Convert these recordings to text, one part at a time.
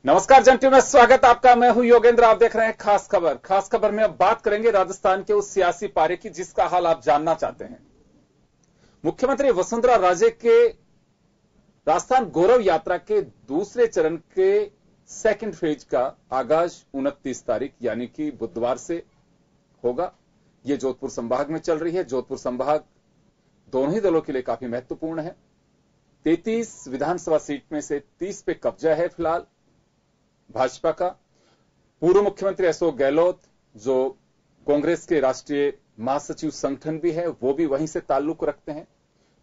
नमस्कार जंटू में स्वागत आपका। मैं हूं योगेंद्र। आप देख रहे हैं खास खबर। खास खबर में अब बात करेंगे राजस्थान के उस सियासी पारे की जिसका हाल आप जानना चाहते हैं। मुख्यमंत्री वसुंधरा राजे के राजस्थान गौरव यात्रा के दूसरे चरण के सेकंड फेज का आगाज 29 तारीख यानी कि बुधवार से होगा। यह जोधपुर संभाग में चल रही है। जोधपुर संभाग दोनों ही दलों के लिए काफी महत्वपूर्ण है। 33 विधानसभा सीट में से 30 पे कब्जा है फिलहाल भाजपा का। पूर्व मुख्यमंत्री अशोक गहलोत जो कांग्रेस के राष्ट्रीय महासचिव संगठन भी है, वो भी वहीं से ताल्लुक रखते हैं।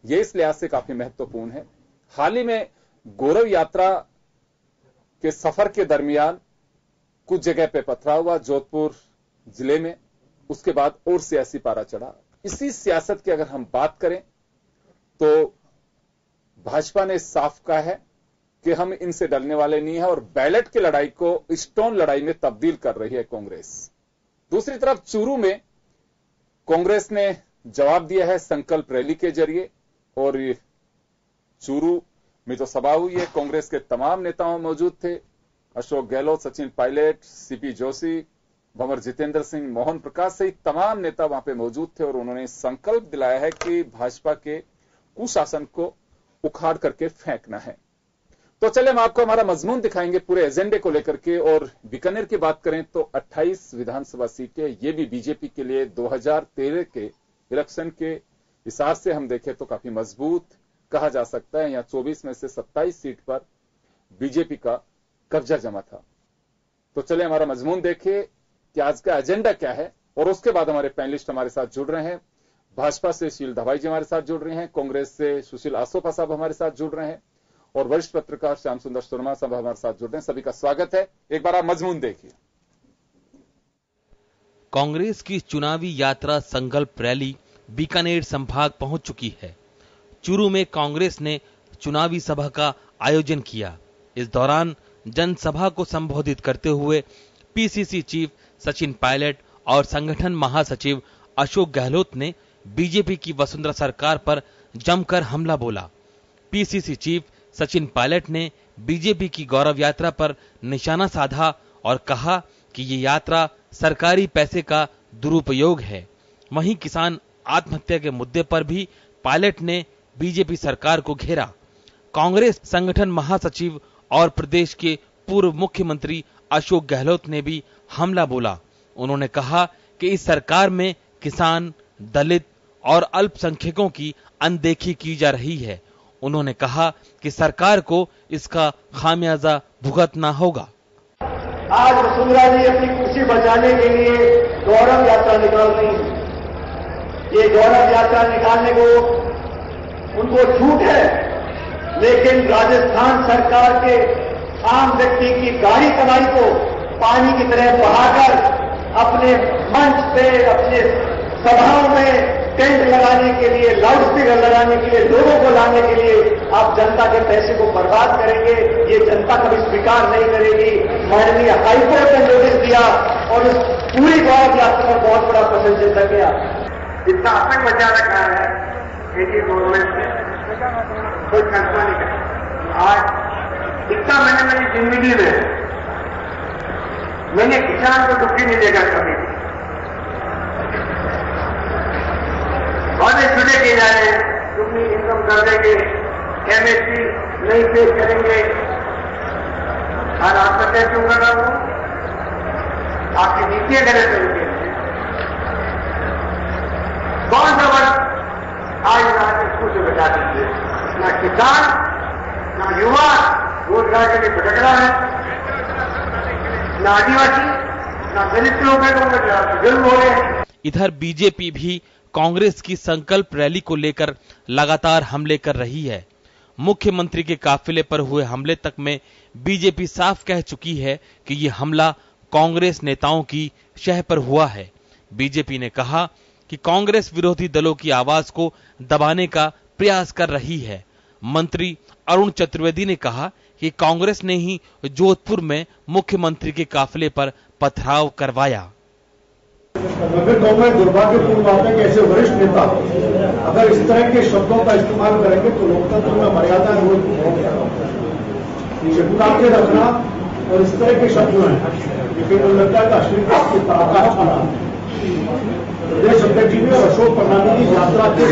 यह इस लिहाज से काफी महत्वपूर्ण है। हाल ही में गौरव यात्रा के सफर के दरमियान कुछ जगह पे पथराव हुआ जोधपुर जिले में। उसके बाद और सियासी पारा चढ़ा। इसी सियासत की अगर हम बात करें तो भाजपा ने साफ कहा है कि हम इनसे डरने वाले नहीं है और बैलेट की लड़ाई को स्टोन लड़ाई में तब्दील कर रही है कांग्रेस। दूसरी तरफ चूरू में कांग्रेस ने जवाब दिया है संकल्प रैली के जरिए और चूरू में जो सभा हुई है कांग्रेस के तमाम नेताओं मौजूद थे। अशोक गहलोत, सचिन पायलट, सीपी जोशी, भंवर जितेंद्र सिंह, मोहन प्रकाश सहित तमाम नेता वहां पे मौजूद थे और उन्होंने संकल्प दिलाया है कि भाजपा के कुशासन को उखाड़ करके फेंकना है। तो चले हम आपको हमारा मजमून दिखाएंगे पूरे एजेंडे को लेकर के। और बीकानेर की बात करें तो 28 विधानसभा सीटें, ये भी बीजेपी के लिए 2013 के इलेक्शन के हिसाब से हम देखें तो काफी मजबूत कहा जा सकता है। यहां 24 में से 27 सीट पर बीजेपी का कब्जा जमा था। तो चले हमारा मजमून देखिए कि आज का एजेंडा क्या है। और उसके बाद हमारे पैनलिस्ट हमारे साथ जुड़ रहे हैं। भाजपा से शील दवाई जी हमारे साथ जुड़ रहे हैं, कांग्रेस से सुशील आसोपा साहब हमारे साथ जुड़ रहे हैं और वरिष्ठ पत्रकार श्याम सुंदर शर्मा साहब हमारे साथ जुड़ रहे हैं। सभी का स्वागत है। एक बार आप मजमून देखिए। कांग्रेस की चुनावी यात्रा संकल्प रैली बीकानेर संभाग पहुंच चुकी है। चूरू में कांग्रेस ने चुनावी सभा का आयोजन किया। इस दौरान जनसभा को संबोधित करते हुए पीसीसी चीफ सचिन पायलट और संगठन महासचिव अशोक गहलोत ने बीजेपी की वसुंधरा सरकार पर जमकर हमला बोला। पीसीसी चीफ सचिन पायलट ने बीजेपी की गौरव यात्रा पर निशाना साधा और कहा कि ये यात्रा सरकारी पैसे का दुरुपयोग है। वहीं किसान आत्महत्या के मुद्दे पर भी पायलट ने बीजेपी सरकार को घेरा। कांग्रेस संगठन महासचिव और प्रदेश के पूर्व मुख्यमंत्री अशोक गहलोत ने भी हमला बोला। उन्होंने कहा कि इस सरकार में किसान, दलित और अल्पसंख्यकों की अनदेखी की जा रही है। उन्होंने कहा कि सरकार को इसका खामियाजा भुगतना होगा। आज वसुंधरा जी अपनी खुशी बचाने के लिए गौरव यात्रा निकाल रही है। ये गौरव यात्रा निकालने को उनको छूट है, लेकिन राजस्थान सरकार के आम व्यक्ति की गाड़ी कमाई को पानी की तरह बहाकर अपने मंच पे, अपने सभाओं में टेंट लगाने के लिए, लाउड स्पीकर लगाने के लिए, लोगों को लाने के लिए आप जनता के पैसे को बर्बाद करेंगे। ये जनता कभी स्वीकार नहीं करेगी। माननीय हाईकोर्ट ने नोटिस दिया और उस पूरी गौरव यात्रा पर बहुत बड़ा प्रश्न चिन्ह गया। इतना आतंक मचा रखा है एनडीए गवर्नमेंट ने, कोई फैसला नहीं कर। आज इतना मैंने मेरी जिंदगी में मैंने किसान को दुखी नहीं देखा कभी। वादे छूटे किए जा रहे हैं, दुगनी इनकम कर देंगे, एमएसपी नहीं पेश करेंगे। आज आत्महत्या क्यों कर रहा हूं? आपकी नीतियां गलत तरीके से। कौन सा वर्ग आज इसको से बचा दीजिए? ना किसान, ना युवा रोजगार के लिए भटक रहा है, ना आदिवासी, ना दलित लोगों को जुल्म हो रहे हैं। इधर बीजेपी भी कांग्रेस की संकल्प रैली को लेकर लगातार हमले कर रही है। मुख्यमंत्री के काफिले पर हुए हमले तक में बीजेपी साफ कह चुकी है कि ये हमला कांग्रेस नेताओं की शह पर हुआ है। बीजेपी ने कहा कि कांग्रेस विरोधी दलों की आवाज को दबाने का प्रयास कर रही है। मंत्री अरुण चतुर्वेदी ने कहा कि कांग्रेस ने ही जोधपुर में मुख्यमंत्री के काफिले पर पथराव करवाया। मैं फिर कहूंगा दुर्भाग्यपूर्ण बात है कि ऐसे वरिष्ठ नेता अगर इस तरह के शब्दों का इस्तेमाल करेंगे तो लोकतंत्र में मर्यादा रोज चिपका के रखना और इस तरह के शब्द हैं, लेकिन मुझे लगता है कि अश्लीलता की ताकत छाना प्रदेश अध्यक्ष जी ने और अशोक प्रधान की यात्रा के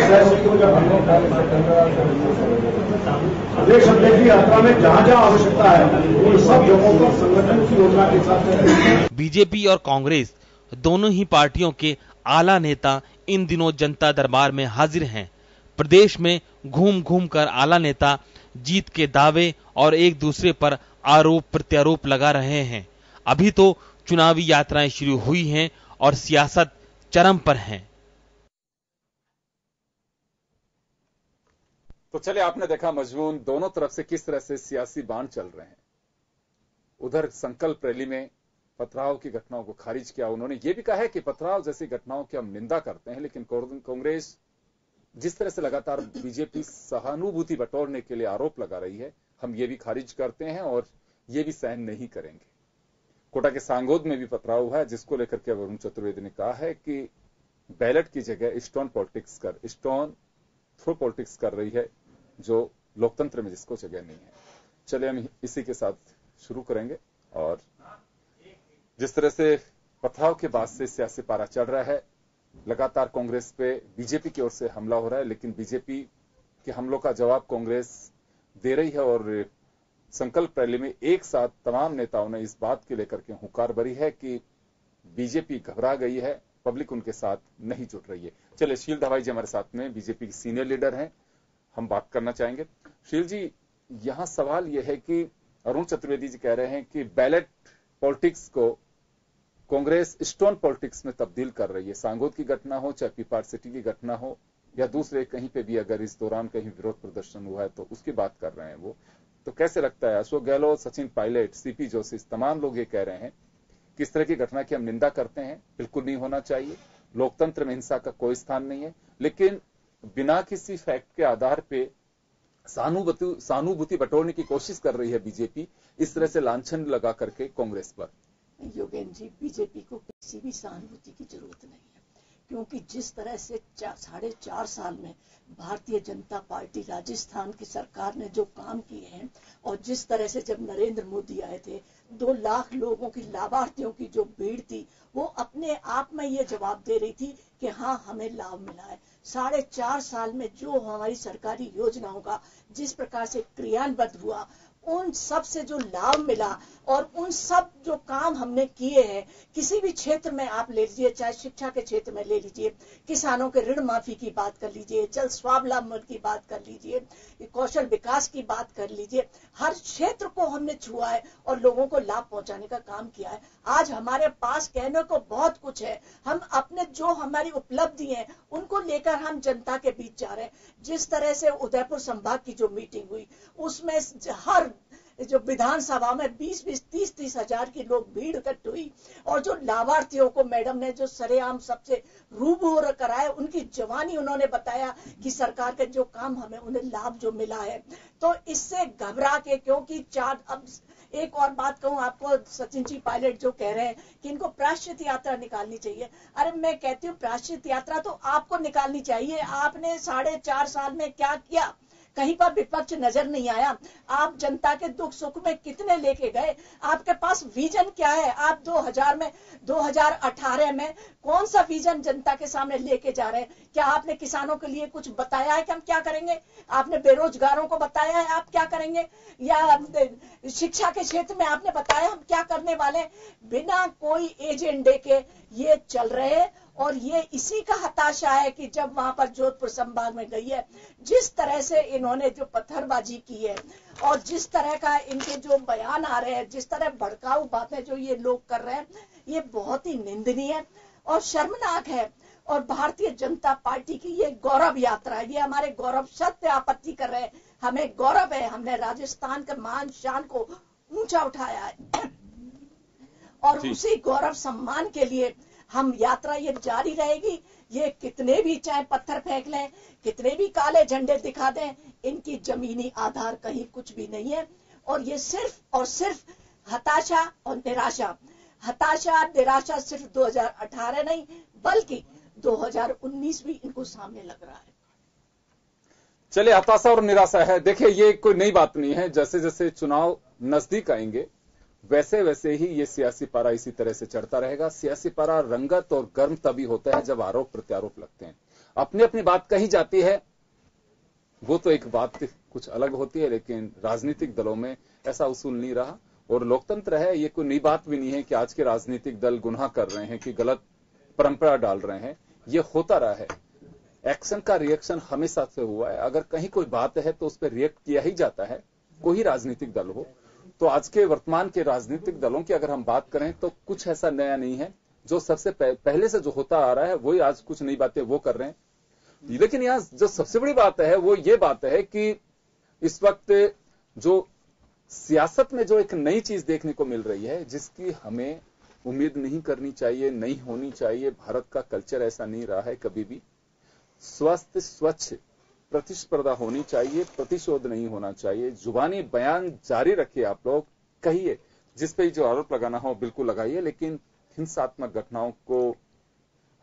प्रदेश अध्यक्ष की यात्रा में जहां जहां आवश्यकता है उन सब जगहों पर संगठन की योजना के साथ बीजेपी और कांग्रेस दोनों ही पार्टियों के आला नेता इन दिनों जनता दरबार में हाजिर हैं। प्रदेश में घूम घूम कर आला नेता जीत के दावे और एक दूसरे पर आरोप प्रत्यारोप लगा रहे हैं। अभी तो चुनावी यात्राएं शुरू हुई हैं और सियासत चरम पर है। तो चलिए, आपने देखा मजमून दोनों तरफ से किस तरह से सियासी बाण चल रहे हैं। उधर संकल्प रैली में पथराव की घटनाओं को खारिज किया। उन्होंने ये भी कहा है कि पथराव जैसी घटनाओं की हम निंदा करते हैं, लेकिन कांग्रेस जिस तरह से लगातार बीजेपी सहानुभूति बटोरने के लिए आरोप लगा रही है, हम ये भी खारिज करते हैं और ये भी सहन नहीं करेंगे। कोटा के सांगोद में भी पथराव हुआ है, जिसको लेकर के वरुण चतुर्वेदी ने कहा है कि बैलेट की जगह स्टोन थ्रो पॉलिटिक्स कर रही है, जो लोकतंत्र में जिसको जगह नहीं है। चलिए, हम इसी के साथ शुरू करेंगे। और जिस तरह से पथराव के बाद से सियासी पारा चढ़ रहा है, लगातार कांग्रेस पे बीजेपी की ओर से हमला हो रहा है, लेकिन बीजेपी के हमलों का जवाब कांग्रेस दे रही है। और संकल्प रैली में एक साथ तमाम नेताओं ने इस बात के लेकर के हुंकार भरी है कि बीजेपी घबरा गई है, पब्लिक उनके साथ नहीं जुट रही है। चलिए, शील दवाई जी हमारे साथ में बीजेपी के सीनियर लीडर हैं, हम बात करना चाहेंगे। शील जी, यहां सवाल यह है कि अरुण चतुर्वेदी जी कह रहे हैं कि बैलेट पॉलिटिक्स को कांग्रेस स्टोन पॉलिटिक्स में तब्दील कर रही है। सांगोद की घटना हो, चाहे पीपार सिटी की घटना हो, या दूसरे कहीं पे भी अगर इस दौरान कहीं विरोध प्रदर्शन हुआ है तो उसकी बात कर रहे हैं वो। तो कैसे लगता है? अशोक गहलोत, सचिन पायलट, सीपी जोशी, तमाम लोग ये कह रहे हैं कि इस तरह की घटना की हम निंदा करते हैं, बिल्कुल नहीं होना चाहिए, लोकतंत्र में हिंसा का कोई स्थान नहीं है, लेकिन बिना किसी फैक्ट के आधार पे सहानुभूति बटोरने की कोशिश कर रही है बीजेपी, इस तरह से लांछन लगा करके कांग्रेस पर। योगेंद्र जी, बीजेपी को किसी भी सहानुभूति की जरूरत नहीं है, क्योंकि जिस तरह से 4.5 साल में भारतीय जनता पार्टी राजस्थान की सरकार ने जो काम किए हैं, और जिस तरह से जब नरेंद्र मोदी आए थे 2 लाख लोगों की लाभार्थियों की जो भीड़ थी, वो अपने आप में ये जवाब दे रही थी कि हाँ, हमें लाभ मिला है। 4.5 साल में जो हमारी सरकारी योजनाओं का जिस प्रकार से क्रियान्वयन हुआ, उन सब से जो लाभ मिला और उन सब जो काम हमने किए हैं, किसी भी क्षेत्र में आप ले लीजिए, चाहे शिक्षा के क्षेत्र में ले लीजिए, किसानों के ऋण माफी की बात कर लीजिए, जल स्वावलंबन की बात कर लीजिए, कौशल विकास की बात कर लीजिए, हर क्षेत्र को हमने छुआ है और लोगों को लाभ पहुंचाने का काम किया है। आज हमारे पास कहने को बहुत कुछ है, हम अपने जो हमारी उपलब्धि है उनको लेकर हम जनता के बीच जा रहे हैं। जिस तरह से उदयपुर संभाग की जो मीटिंग हुई, उसमें हर जो विधानसभा में 20-20, 30-30 हजार की लोग भीड़ इकट्ठी हुई, और जो लाभार्थियों को मैडम ने जो सरेआम सबसे रूबरू कराया, उनकी जवानी उन्होंने बताया कि सरकार के जो काम हमें उन्हें लाभ जो मिला है। तो इससे घबरा के, क्योंकि अब एक और बात कहूं आपको, सचिन जी पायलट जो कह रहे हैं कि इनको प्रायश्चित यात्रा निकालनी चाहिए, अरे मैं कहती हूँ प्रायश्चित यात्रा तो आपको निकालनी चाहिए। आपने 4.5 साल में क्या किया? कहीं पर विपक्ष नजर नहीं आया। आप जनता के दुख सुख में कितने लेके गए? आपके पास विजन क्या है? आप 2018 में कौन सा विजन जनता के सामने लेके जा रहे हैं? क्या आपने किसानों के लिए कुछ बताया है कि हम क्या करेंगे? आपने बेरोजगारों को बताया है आप क्या करेंगे? या शिक्षा के क्षेत्र में आपने बताया हम क्या करने वाले? बिना कोई एजेंडे के ये चल रहे हैं, और ये इसी का हताशा है कि जब वहां पर जोधपुर संभाग में गई है, जिस तरह से इन्होंने जो पत्थरबाजी की है और जिस तरह का इनके जो बयान आ रहे हैं, जिस तरह भड़काऊ बातें जो ये लोग कर रहे हैं, ये बहुत ही निंदनीय और शर्मनाक है। और भारतीय जनता पार्टी की ये गौरव यात्रा है, ये हमारे गौरव सत्य आपत्ति कर रहे हैं। हमें गौरव है, हमने राजस्थान के मान शान को ऊंचा उठाया है, और उसी गौरव सम्मान के लिए हम यात्रा ये जारी रहेगी। ये कितने भी चाहे पत्थर फेंक लें, कितने भी काले झंडे दिखा दें, इनकी जमीनी आधार कहीं कुछ भी नहीं है। और ये सिर्फ और सिर्फ हताशा और निराशा सिर्फ 2018 नहीं बल्कि 2019 भी इनको सामने लग रहा है। चलिए, हताशा और निराशा है। देखिए, ये कोई नई बात नहीं है। जैसे जैसे चुनाव नजदीक आएंगे वैसे वैसे ही ये सियासी पारा इसी तरह से चढ़ता रहेगा। सियासी पारा रंगत और गर्म तभी होता है जब आरोप प्रत्यारोप लगते हैं। अपनी अपनी बात कही जाती है, वो तो एक बात कुछ अलग होती है, लेकिन राजनीतिक दलों में ऐसा उसूल नहीं रहा और लोकतंत्र है, ये कोई नई बात भी नहीं है कि आज के राजनीतिक दल गुनाह कर रहे हैं कि गलत परंपरा डाल रहे हैं। ये होता रहा है। एक्शन का रिएक्शन हमेशा से हुआ है। अगर कहीं कोई बात है तो उस पर रिएक्ट किया ही जाता है, कोई राजनीतिक दल हो। तो आज के वर्तमान के राजनीतिक दलों की अगर हम बात करें तो कुछ ऐसा नया नहीं है। जो सबसे पहले से जो होता आ रहा है वही आज कुछ नई बातें वो कर रहे हैं। लेकिन यहां जो सबसे बड़ी बात है वो ये बात है कि इस वक्त जो सियासत में जो एक नई चीज देखने को मिल रही है, जिसकी हमें उम्मीद नहीं करनी चाहिए, नहीं होनी चाहिए। भारत का कल्चर ऐसा नहीं रहा है कभी भी। स्वस्थ स्वच्छ प्रतिस्पर्धा होनी चाहिए, प्रतिशोध नहीं होना चाहिए। जुबानी बयान जारी रखिए, आप लोग कहिए, जिस पे जो आरोप लगाना हो बिल्कुल लगाइए, लेकिन हिंसात्मक घटनाओं को,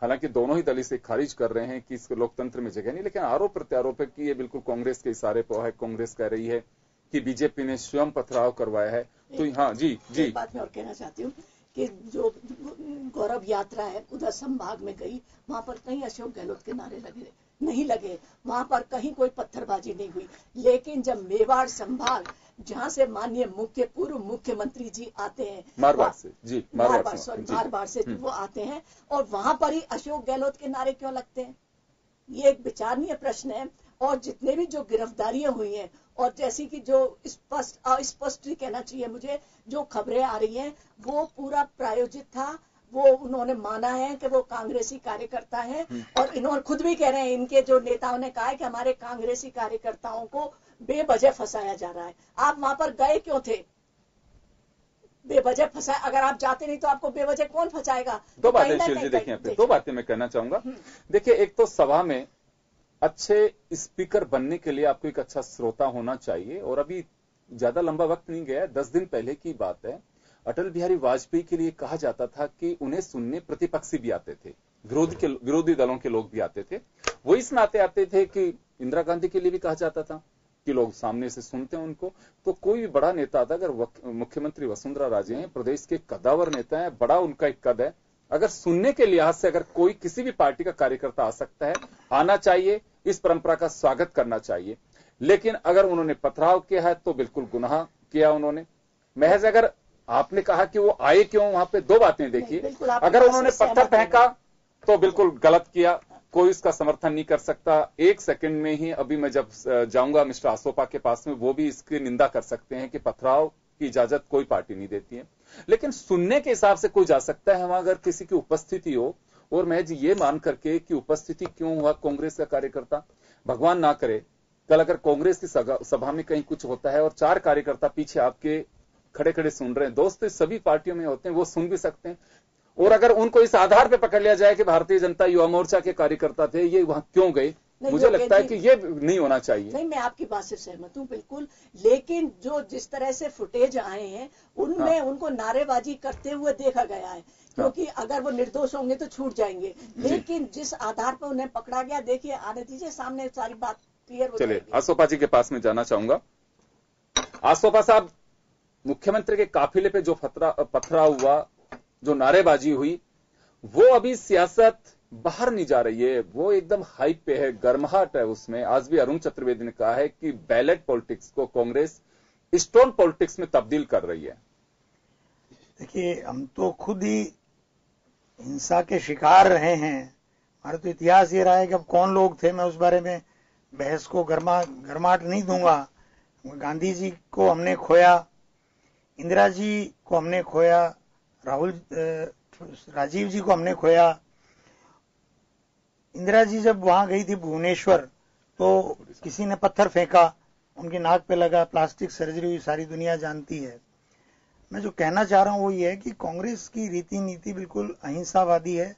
हालांकि दोनों ही दल इसे खारिज कर रहे हैं कि इसके लोकतंत्र में जगह नहीं, लेकिन आरोप प्रत्यारोप है कि ये बिल्कुल कांग्रेस के इशारे पर है। कांग्रेस कह रही है कि बीजेपी ने स्वयं पथराव करवाया है। तो हाँ जी एक बात मैं और कहना चाहती हूँ कि जो गौरव यात्रा है उधर संभाग में गई, वहां पर कहीं अशोक गहलोत के नारे नहीं लगे, वहां पर कहीं कोई पत्थरबाजी नहीं हुई। लेकिन जब मेवाड़ संभाग, जहां से माननीय पूर्व मुख्यमंत्री जी आते हैं, मारवाड़ से वो आते हैं, और वहां पर ही अशोक गहलोत के नारे क्यों लगते हैं? ये एक विचारणीय प्रश्न है। और जितने भी जो गिरफ्तारियां हुई हैं, और जैसी कि जो स्पष्ट कहना चाहिए मुझे, जो खबरें आ रही हैं वो पूरा प्रायोजित था। वो उन्होंने माना है कि वो कांग्रेसी कार्यकर्ता हैं, और इन्होंने खुद भी कह रहे हैं, इनके जो नेताओं ने कहा है कि हमारे कांग्रेसी कार्यकर्ताओं को बेवजह फंसाया जा रहा है। आप वहां पर गए क्यों थे? बेवजह फंसाया, अगर आप जाते नहीं तो आपको बेवजह कौन फंसाएगा? दो बातें शील देखिए, दो बातें मैं कहना चाहूंगा। देखिए, एक तो सभा में अच्छे स्पीकर बनने के लिए आपको एक अच्छा श्रोता होना चाहिए, और अभी ज्यादा लंबा वक्त नहीं गया, 10 दिन पहले की बात है। अटल बिहारी वाजपेयी के लिए कहा जाता था कि उन्हें सुनने प्रतिपक्षी भी आते थे, विरोधी दलों के लोग भी आते थे। वो इस नाते आते थे कि इंदिरा गांधी के लिए भी कहा जाता था कि लोग सामने से सुनते हैं उनको। तो कोई भी बड़ा नेता आता, अगर मुख्यमंत्री वसुंधरा राजे हैं, प्रदेश के कद्दावर नेता है, बड़ा उनका एक कद है, अगर सुनने के लिहाज से अगर कोई किसी भी पार्टी का कार्यकर्ता आ सकता है, आना चाहिए, इस परंपरा का स्वागत करना चाहिए। लेकिन अगर उन्होंने पथराव किया है तो बिल्कुल गुनाह किया उन्होंने। महज अगर आपने कहा कि वो आए क्यों, वहां पे दो बातें देखिए। अगर उन्होंने पत्थर फेंका तो बिल्कुल गलत किया, कोई इसका समर्थन नहीं कर सकता। एक सेकंड में ही अभी मैं जब जाऊंगा मिस्टर आसोपा के पास में, वो भी इसकी निंदा कर सकते हैं कि पथराव की इजाजत कोई पार्टी नहीं देती है। लेकिन सुनने के हिसाब से कोई जा सकता है वहां, अगर किसी की उपस्थिति हो। और मैं जी ये मान करके कि उपस्थिति क्यों हुआ कांग्रेस का कार्यकर्ता, भगवान ना करे कल अगर कांग्रेस की सभा में कहीं कुछ होता है और 4 कार्यकर्ता पीछे आपके खड़े खड़े सुन रहे हैं, दोस्त सभी पार्टियों में होते हैं, वो सुन भी सकते हैं। और अगर उनको इस आधार पे पकड़ लिया जाए कि भारतीय जनता युवा मोर्चा के कार्यकर्ता थे, ये वहां क्यों गए, मुझे लगता है कि ये नहीं होना चाहिए। नहीं, मैं आपकी बात से सहमत हूं बिल्कुल। लेकिन जो जिस तरह से फुटेज आए हैं उनमें उनको नारेबाजी करते हुए देखा गया है, क्योंकि अगर वो निर्दोष होंगे तो छूट जाएंगे। लेकिन जिस आधार पर उन्हें पकड़ा गया, देखिए आने दीजिए, सामने सारी बात क्लियर हो जाएगी। चलिए आसोपा जी के पास में जाना चाहूंगा। आसोपा साहब, मुख्यमंत्री के काफिले पे जो पथराव हुआ, जो नारेबाजी हुई, वो अभी सियासत बाहर नहीं जा रही है, वो एकदम हाइप पे है, गर्माहट है उसमें। आज भी अरुण चतुर्वेदी ने कहा है कि बैलेट पॉलिटिक्स को कांग्रेस स्टोन पॉलिटिक्स में तब्दील कर रही है। देखिए, हम तो खुद ही हिंसा के शिकार रहे हैं। हमारा तो इतिहास ये रहा है कि अब कौन लोग थे, मैं उस बारे में बहस को गर्माहट नहीं दूंगा। गांधी जी को हमने खोया, इंदिरा जी को हमने खोया, राजीव जी को हमने खोया। इंदिरा जी जब वहां गई थी भुवनेश्वर, तो किसी ने पत्थर फेंका, उनकी नाक पे लगा, प्लास्टिक सर्जरी हुई, सारी दुनिया जानती है। मैं जो कहना चाह रहा हूं वो ये है कि कांग्रेस की रीति नीति बिल्कुल अहिंसावादी है।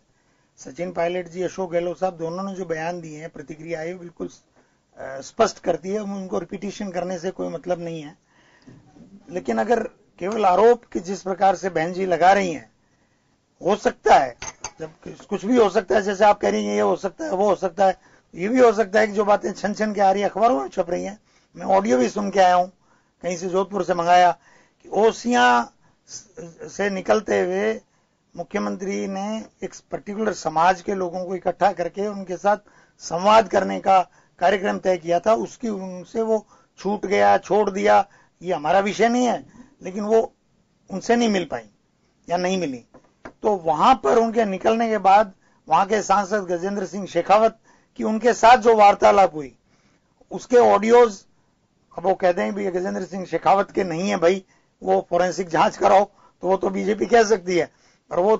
सचिन पायलट जी, अशोक गहलोत साहब, दोनों ने जो बयान दिए हैं, प्रतिक्रिया आई, बिल्कुल स्पष्ट करती है। उनको रिपीटिशन करने से कोई मतलब नहीं है। लेकिन अगर केवल आरोप कि जिस प्रकार से बहन जी लगा रही हैं, हो सकता है, जब कुछ भी हो सकता है, जैसे आप कह रही हैं ये हो सकता है, वो हो सकता है, ये भी हो सकता है कि जो बातें छन छन के आ रही है अखबारों में छप रही हैं। मैं ऑडियो भी सुन के आया हूं, कहीं से जोधपुर से मंगाया, कि ओसियां से निकलते हुए मुख्यमंत्री ने एक पर्टिकुलर समाज के लोगों को इकट्ठा करके उनके साथ संवाद करने का कार्यक्रम तय किया था। उसकी उनसे वो छूट गया, छोड़ दिया, ये हमारा विषय नहीं है, लेकिन वो उनसे नहीं मिल पाई या नहीं मिली। तो वहां पर उनके निकलने के बाद वहां के सांसद गजेंद्र सिंह शेखावत की उनके साथ जो वार्तालाप हुई, उसके ऑडियोज, अब वो कहते हैं भी गजेंद्र सिंह शेखावत के नहीं है भाई, वो फोरेंसिक जांच कराओ, तो वो तो बीजेपी कह सकती है, और वो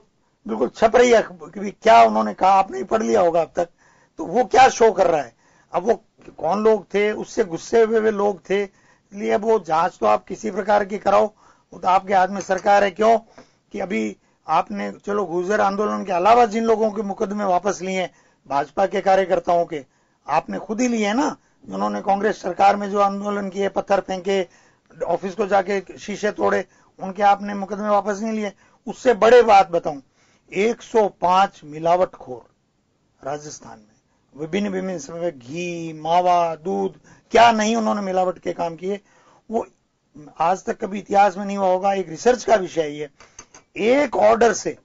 बिल्कुल छप रही है कि क्या उन्होंने कहा, आपने ही पढ़ लिया होगा अब तक। तो वो क्या शो कर रहा है? अब वो कौन लोग थे, उससे गुस्से हुए वे लोग थे, इसलिए अब वो जांच तो आप किसी प्रकार की कराओ, वो तो आपके हाथ में सरकार है। क्यों कि अभी आपने चलो गुर्जर आंदोलन के अलावा जिन लोगों के मुकदमे वापस लिए, भाजपा के कार्यकर्ताओं के, आपने खुद ही लिए ना, उन्होंने कांग्रेस सरकार में जो आंदोलन किए, पत्थर फेंके, ऑफिस को जाके शीशे तोड़े, उनके आपने मुकदमे वापस नहीं लिए। उससे बड़े बात बताऊं, 105 मिलावटखोर राजस्थान में विभिन्न विभिन्न समय घी, मावा, दूध, क्या नहीं उन्होंने मिलावट के काम किए, वो आज तक कभी इतिहास में नहीं हुआ होगा। एक रिसर्च का विषय है। एक ऑर्डर से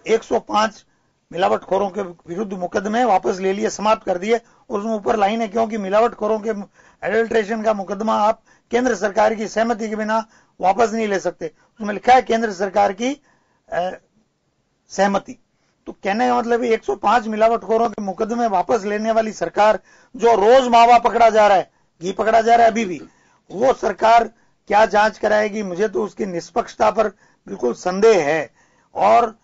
105 मिलावटखोरों के विरुद्ध मुकदमे वापस ले लिए, समाप्त कर दिए, और उसमें ऊपर लाइन है क्योंकि मिलावटखोरों के एडल्ट्रेशन का मुकदमा आप केंद्र सरकार की सहमति के बिना वापस नहीं ले सकते। उसमें लिखा है केंद्र सरकार की सहमति। तो कहने का मतलब 105 मिलावटखोरों के मुकदमे वापस लेने वाली सरकार, जो रोज मावा पकड़ा जा रहा है, घी पकड़ा जा रहा है अभी भी, वो सरकार क्या जांच कराएगी? मुझे तो उसकी निष्पक्षता पर बिल्कुल संदेह है। और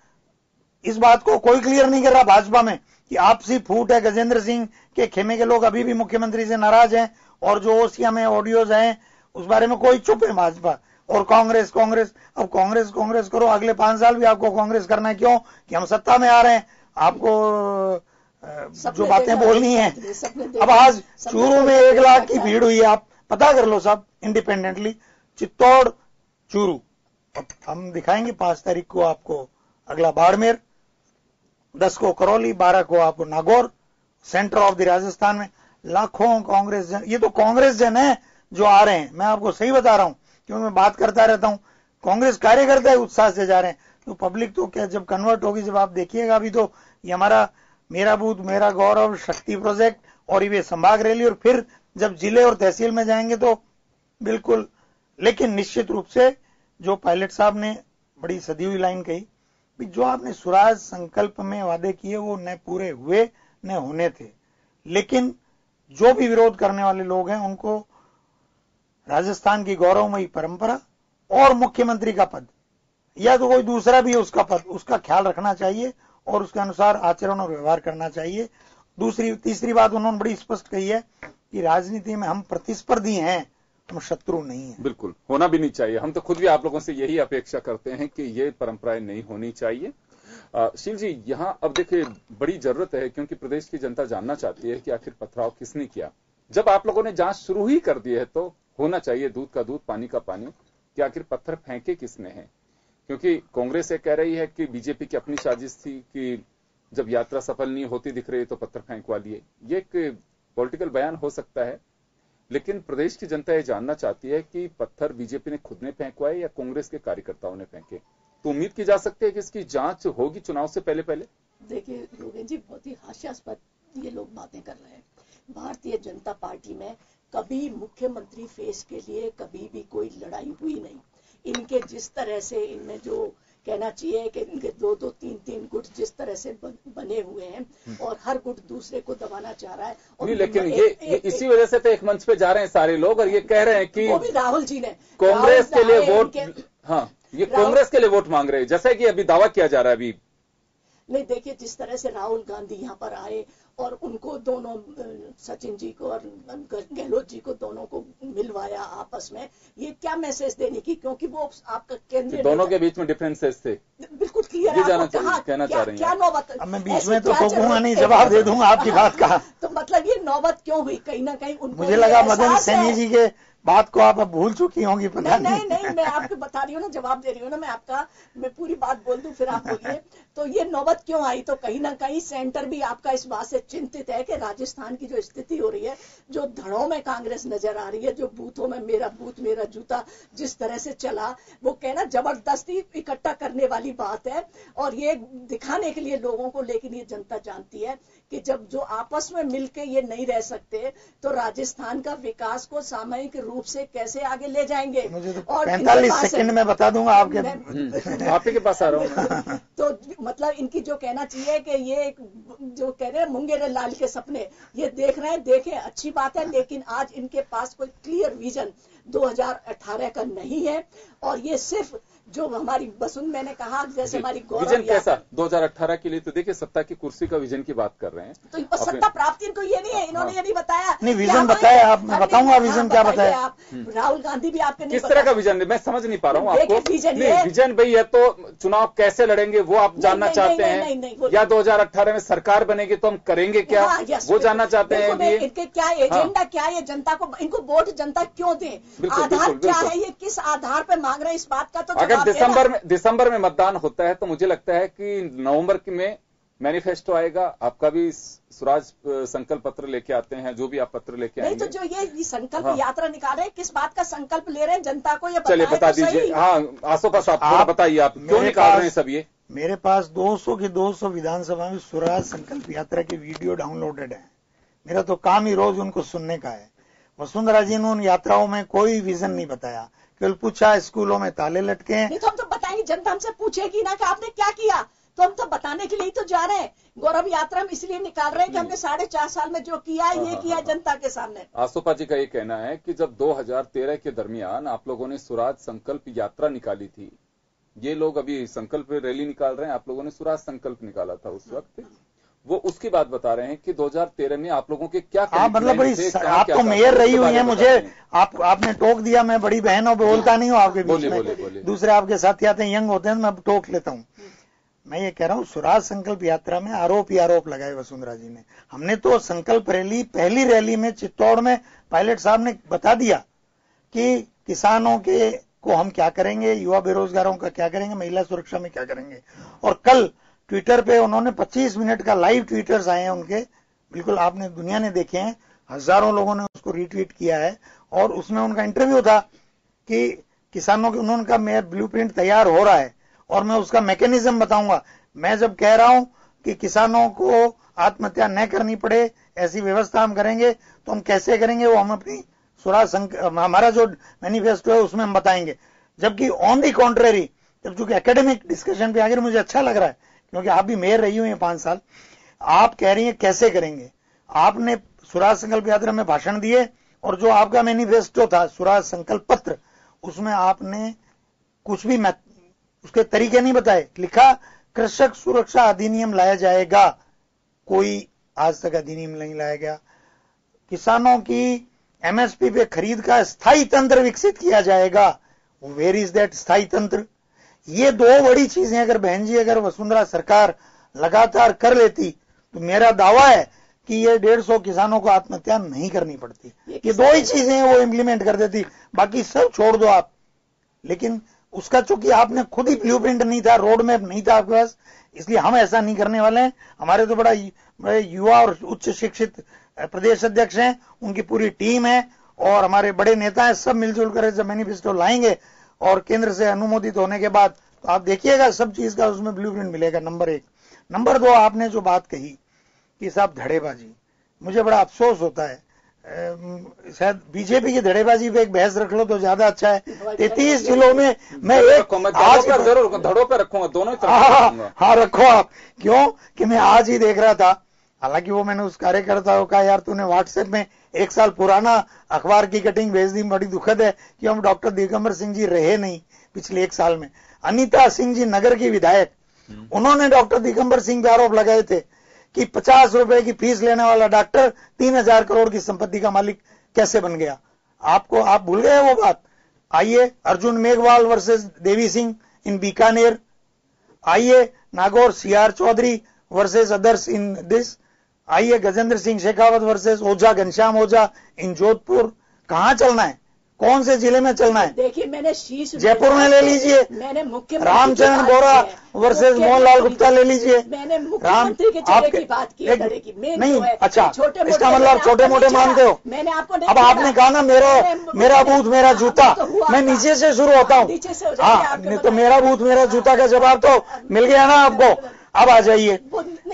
इस बात को कोई क्लियर नहीं कर रहा भाजपा में कि आपसी फूट है। गजेंद्र सिंह के खेमे के लोग अभी भी मुख्यमंत्री से नाराज हैं, और जो ओसिया में ऑडियोज हैं उस बारे में कोई चुप है भाजपा। और कांग्रेस अब कांग्रेस करो, अगले 5 साल भी आपको कांग्रेस करना है। क्यों कि हम सत्ता में आ रहे हैं, आपको जो बातें बोलनी है। अब आज चूरू में 1 लाख की भीड़ हुई है, आप पता कर लो सब इंडिपेंडेंटली, चित्तौड़, चूरू। अब हम दिखाएंगे 5 तारीख को आपको अगला बाड़मेर, 10 को करौली, 12 को आपको Nagaur, centre of the Rajasthan में लाखों कांग्रेस जन, ये तो कांग्रेस जन है जो आ रहे हैं। मैं आपको सही बता रहा हूं क्योंकि मैं बात करता रहता हूं, कांग्रेस कार्यकर्ता है उत्साह से जा रहे हैं। तो पब्लिक तो क्या जब कन्वर्ट होगी, जब आप देखिएगा, अभी तो ये हमारा मेरा बूथ मेरा गौरव शक्ति प्रोजेक्ट और ये संभाग रैली, और फिर जब जिले और तहसील में जाएंगे तो बिल्कुल। लेकिन निश्चित रूप से जो पायलट साहब ने बड़ी सदी हुई लाइन कही, जो आपने स्वराज संकल्प में वादे किए वो न पूरे हुए न होने थे। लेकिन जो भी विरोध करने वाले लोग हैं उनको राजस्थान की गौरवमयी परंपरा और मुख्यमंत्री का पद या तो कोई दूसरा भी उसका पद, उसका ख्याल रखना चाहिए और उसके अनुसार आचरण और व्यवहार करना चाहिए। तीसरी बात उन्होंने बड़ी स्पष्ट कही है कि राजनीति में हम प्रतिस्पर्धी हैं, हम शत्रु नहीं है। बिल्कुल होना भी नहीं चाहिए। हम तो खुद भी आप लोगों से यही अपेक्षा करते हैं कि ये परंपराएं नहीं होनी चाहिए। शील जी, यहां अब देखिए बड़ी जरूरत है क्योंकि प्रदेश की जनता जानना चाहती है कि आखिर पथराव किसने किया। जब आप लोगों ने जांच शुरू ही कर दी है तो होना चाहिए दूध का दूध पानी का पानी कि आखिर पत्थर फेंके किसने हैं। क्योंकि कांग्रेस ये कह रही है कि बीजेपी की अपनी साजिश थी कि जब यात्रा सफल नहीं होती दिख रही तो पत्थर फेंकवा लिए। ये एक पॉलिटिकल बयान हो सकता है, लेकिन प्रदेश की जनता ये जानना चाहती है कि पत्थर बीजेपी ने खुद ने फेंकवाए या कांग्रेस के कार्यकर्ताओं ने फेंके। तो उम्मीद की जा सकती है कि इसकी जांच होगी चुनाव से पहले। देखिए योगेश जी, बहुत ही हास्यास्पद ये लोग बातें कर रहे हैं। भारतीय जनता पार्टी में कभी मुख्यमंत्री फेस के लिए कभी भी कोई लड़ाई हुई नहीं। इनके जिस तरह से इनमें जो कहना चाहिए कि इनके 2-2, 3-3 गुट जिस तरह से बने हुए हैं और हर गुट दूसरे को दबाना चाह रहा है। और नहीं, लेकिन ये इसी वजह से तो एक मंच पे जा रहे हैं सारे लोग और ये कह रहे हैं कि वो भी राहुल जी ने कांग्रेस के लिए वोट, हाँ ये कांग्रेस के लिए वोट मांग रहे हैं जैसा कि अभी दावा किया जा रहा है। अभी नहीं, देखिए जिस तरह से राहुल गांधी यहाँ पर आए और उनको दोनों सचिन जी को और गहलोत जी को दोनों को मिलवाया आपस में, ये क्या मैसेज देने की? क्योंकि वो आपका केंद्रीय दोनों के बीच में डिफरेंसेस थे, बिल्कुल क्लियर है। कहना चाह रही हैं क्या नौबत? मैं बीच में तो कहूंगा नहीं, जवाब दे दूंगा आपकी बात का। तो मतलब ये नौबत क्यों हुई? कहीं ना कहीं उनको मुझे लगा मदन सैनी जी के बात को आप अब भूल चुकी होंगी। नहीं, मैं आपको बता रही हूँ ना, जवाब दे रही हूँ ना। मैं पूरी बात बोल दूं फिर आप बोलिए। तो ये नौबत क्यों आई? तो कहीं ना कहीं सेंटर भी आपका इस बात से चिंतित है कि राजस्थान की जो स्थिति हो रही है, जो धड़ों में कांग्रेस नजर आ रही है, जो बूथों में मेरा बूथ मेरा जूता जिस तरह से चला, वो कहना जबरदस्ती इकट्ठा करने वाली बात है। और ये दिखाने के लिए लोगों को, लेकिन ये जनता जानती है कि जब जो आपस में मिलके ये नहीं रह सकते तो राजस्थान का विकास को सामूहिक रूप से कैसे आगे ले जाएंगे। मुझे तो और 45 सेकंड में बता दूंगा आपके आप ही के पास आ रहा हूँ। तो मतलब इनकी जो कहना चाहिए कि ये जो कह रहे हैं मुंगेरे लाल के सपने ये देख रहे हैं, देखें, अच्छी बात है, लेकिन आज इनके पास कोई क्लियर विजन 2018 का नहीं है। और ये सिर्फ जो हमारी मैंने कहा जैसे हमारी विजन कैसा 2018 के लिए, तो देखिए सत्ता की कुर्सी का विजन की बात कर रहे हैं, तो सत्ता प्राप्ति इनको ये नहीं है, इन्होंने ये नहीं बताया। नहीं, विजन बताया आप, मैं बताऊंगा विजन क्या बताया आप। राहुल गांधी भी आपके किस तरह का विजन, मैं समझ नहीं पा रहा हूँ आपको। विजन भाई है तो चुनाव कैसे लड़ेंगे वो आप जानना चाहते हैं, या 2018 में सरकार बनेगी तो हम करेंगे क्या, वो जानना चाहते हैं। इनके क्या एजेंडा क्या है, जनता को, इनको वोट जनता क्यों दे, आधार क्या है, ये किस आधार पर मांग रहे हैं, इस बात का तो अगर दिसंबर में मतदान होता है तो मुझे लगता है कि नवंबर में मैनिफेस्टो आएगा, आपका भी स्वराज संकल्प पत्र लेके आते हैं, जो भी आप पत्र लेके आएंगे। नहीं तो जो ये संकल्प यात्रा निकाल रहे हैं, किस बात का संकल्प ले रहे हैं, जनता को ये चलिए बता दीजिए। हाँ आसोपा साहब थोड़ा बताइए, आप क्यों निकाल रहे हैं सब ये। मेरे पास 200 की 200 विधानसभा में स्वराज संकल्प यात्रा की वीडियो डाउनलोडेड है। मेरा तो काम ही रोज उनको सुनने का है। वसुंधरा जी ने उन यात्राओं में कोई विजन नहीं बताया, केवल पूछा स्कूलों में ताले लटके हैं। नहीं तो हम तो बताएंगे, जनता हमसे पूछेगी ना कि आपने क्या किया, तो हम तो बताने के लिए ही तो जा रहे हैं। गौरव यात्रा हम इसलिए निकाल रहे हैं कि हमने 4.5 साल में जो किया है ये किया जनता के सामने। आसोपा जी का ये कहना है कि जब 2013 के दरमियान आप लोगों ने स्वराज संकल्प यात्रा निकाली थी, ये लोग अभी संकल्प रैली निकाल रहे हैं, आप लोगों ने स्वराज संकल्प निकाला था उस वक्त, वो उसकी बात बता रहे हैं कि 2013 में आप लोगों के क्या मतलब बड़ी आप तो मेयर रही हुई है, मुझे आपने टोक दिया, मैं बड़ी बहन और बोलता नहीं हूँ आपके बीच में। दूसरे आपके साथी आते हैं, यंग होते हैं, मैं टोक लेता हूँ। मैं ये कह रहा हूँ स्वराज संकल्प यात्रा में आरोप ही आरोप लगाए वसुंधरा जी ने। हमने तो संकल्प रैली, पहली रैली में चित्तौड़ में पायलट साहब ने बता दिया कि किसानों के को हम क्या करेंगे, युवा बेरोजगारों का क्या करेंगे, महिला सुरक्षा में क्या करेंगे। और कल ट्विटर पे उन्होंने 25 मिनट का लाइव ट्वीटर्स आए हैं उनके, बिल्कुल आपने दुनिया ने देखे हैं, हजारों लोगों ने उसको रीट्वीट किया है। और उसमें उनका इंटरव्यू था कि किसानों के, उन्होंने कहा मेरा ब्लूप्रिंट तैयार हो रहा है और मैं उसका मैकेनिज्म बताऊंगा। मैं जब कह रहा हूं कि किसानों को आत्महत्या न करनी पड़े ऐसी व्यवस्था हम करेंगे, तो हम कैसे करेंगे वो हम अपनी स्वराज हमारा जो मैनिफेस्टो है उसमें हम बताएंगे। जबकि ऑन दी कॉन्ट्रेरी, जब चूंकि एकेडमिक डिस्कशन पे आगे मुझे अच्छा लग रहा है, क्योंकि आप भी मेयर रही हुई हैं 5 साल, आप कह रही हैं कैसे करेंगे। आपने स्वराज संकल्प यात्रा में भाषण दिए और जो आपका मैनिफेस्टो था स्वराज संकल्प पत्र, उसमें आपने कुछ भी उसके तरीके नहीं बताए। लिखा कृषक सुरक्षा अधिनियम लाया जाएगा, कोई आज तक अधिनियम नहीं लाया गया। किसानों की एमएसपी पे खरीद का स्थायी तंत्र विकसित किया जाएगा, वेयर इज दैट स्थायी तंत्र। ये 2 बड़ी चीजें अगर बहन जी, अगर वसुंधरा सरकार लगातार कर लेती तो मेरा दावा है कि ये 150 किसानों को आत्महत्या नहीं करनी पड़ती। ये 2 ही चीजें वो इंप्लीमेंट कर देती, बाकी सब छोड़ दो आप। लेकिन उसका चूंकि आपने खुद ही ब्लूप्रिंट नहीं था, रोड मैप नहीं था आपके पास, इसलिए हम ऐसा नहीं करने वाले हैं। हमारे तो बड़े युवा और उच्च शिक्षित प्रदेश अध्यक्ष हैं, उनकी पूरी टीम है और हमारे बड़े नेता हैं, सब मिलजुल कर जब मैनिफेस्टो लाएंगे और केंद्र से अनुमोदित होने के बाद तो आप देखिएगा सब चीज का उसमें ब्लूप्रिंट मिलेगा। नंबर 1। नंबर 2, आपने जो बात कही कि साहब धड़ेबाजी, मुझे बड़ा अफसोस होता है, शायद बीजेपी की धड़ेबाजी पे एक बहस रख लो तो ज्यादा अच्छा है। 33 जिलों में मैं एक आज जरूर धड़ों पे रखूंगा, दोनों हाँ रखो आप, क्यों कि मैं आज ही देख रहा था, हालांकि वो मैंने उस कार्यकर्ता को कहा यार तूने व्हाट्सएप में 1 साल पुराना अखबार की कटिंग भेज दी, बड़ी दुखद है कि हम डॉक्टर दिगंबर सिंह जी रहे नहीं पिछले 1 साल में। अनीता सिंह जी नगर की विधायक, उन्होंने डॉक्टर दिगंबर सिंह पे आरोप लगाए थे कि 50 रुपए की फीस लेने वाला डॉक्टर 3000 करोड़ की संपत्ति का मालिक कैसे बन गया। आप भूल गए वो बात। आइए अर्जुन मेघवाल वर्सेस देवी सिंह इन बीकानेर, आइए Nagaur CR Choudhary versus others in this, आइए गजेंद्र सिंह शेखावत वर्सेस ओझा घनश्याम ओझा इन जोधपुर। कहां चलना है, कौन से जिले में चलना है? देखिए, मैंने शीश जयपुर में ले लीजिए, मैंने मुख्यमंत्री रामचरण बोरा वर्सेस मोहनलाल गुप्ता ले लीजिए। मैंने मुख्यमंत्री के चेहरे की बात की, नहीं, अच्छा, इसका मतलब आप छोटे मोटे मानते हो? मैंने आपको अब आपने कहा ना मेरा बूथ मेरा जूता, मैं नीचे से शुरू होता हूँ। हाँ, तो मेरा बूथ मेरा जूता का जवाब तो मिल गया ना आपको। अब आ जाइए,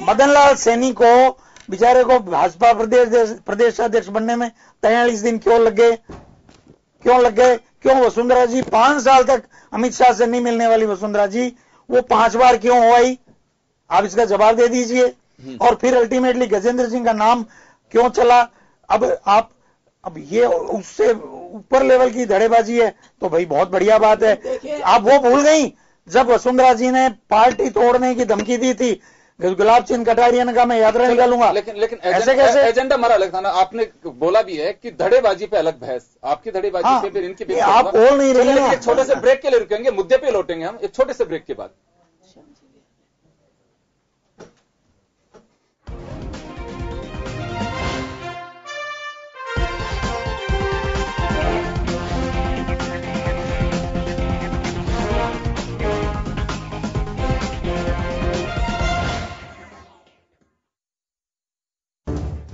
मदन लाल सैनी को बेचारे को भाजपा प्रदेशाध्यक्ष बनने में 43 दिन क्यों लग गए? क्यों वसुंधरा जी 5 साल तक अमित शाह से नहीं मिलने वाली वसुंधरा जी वो 5 बार क्यों हो आई? आप इसका जवाब दे दीजिए। और फिर अल्टीमेटली गजेंद्र सिंह का नाम क्यों चला? अब ये उससे ऊपर लेवल की धड़ेबाजी है तो भाई बहुत बढ़िया बात है। आप वो भूल गई जब वसुंधरा जी ने पार्टी तोड़ने की धमकी दी थी, गुलाब चंद कटारिया ने कहा मैं यात्रा निकालूंगा। लेकिन ऐसे कैसे एजेंडा मरा लगता ना? आपने बोला भी है कि धड़ेबाजी पे अलग बहस, आपकी धड़ेबाजी हाँ, पे फिर इनकी भी आप बोल नहीं रहे हैं। एक छोटे से ब्रेक के लिए रुकेंगे, मुद्दे पे लौटेंगे हम एक छोटे से ब्रेक के बाद।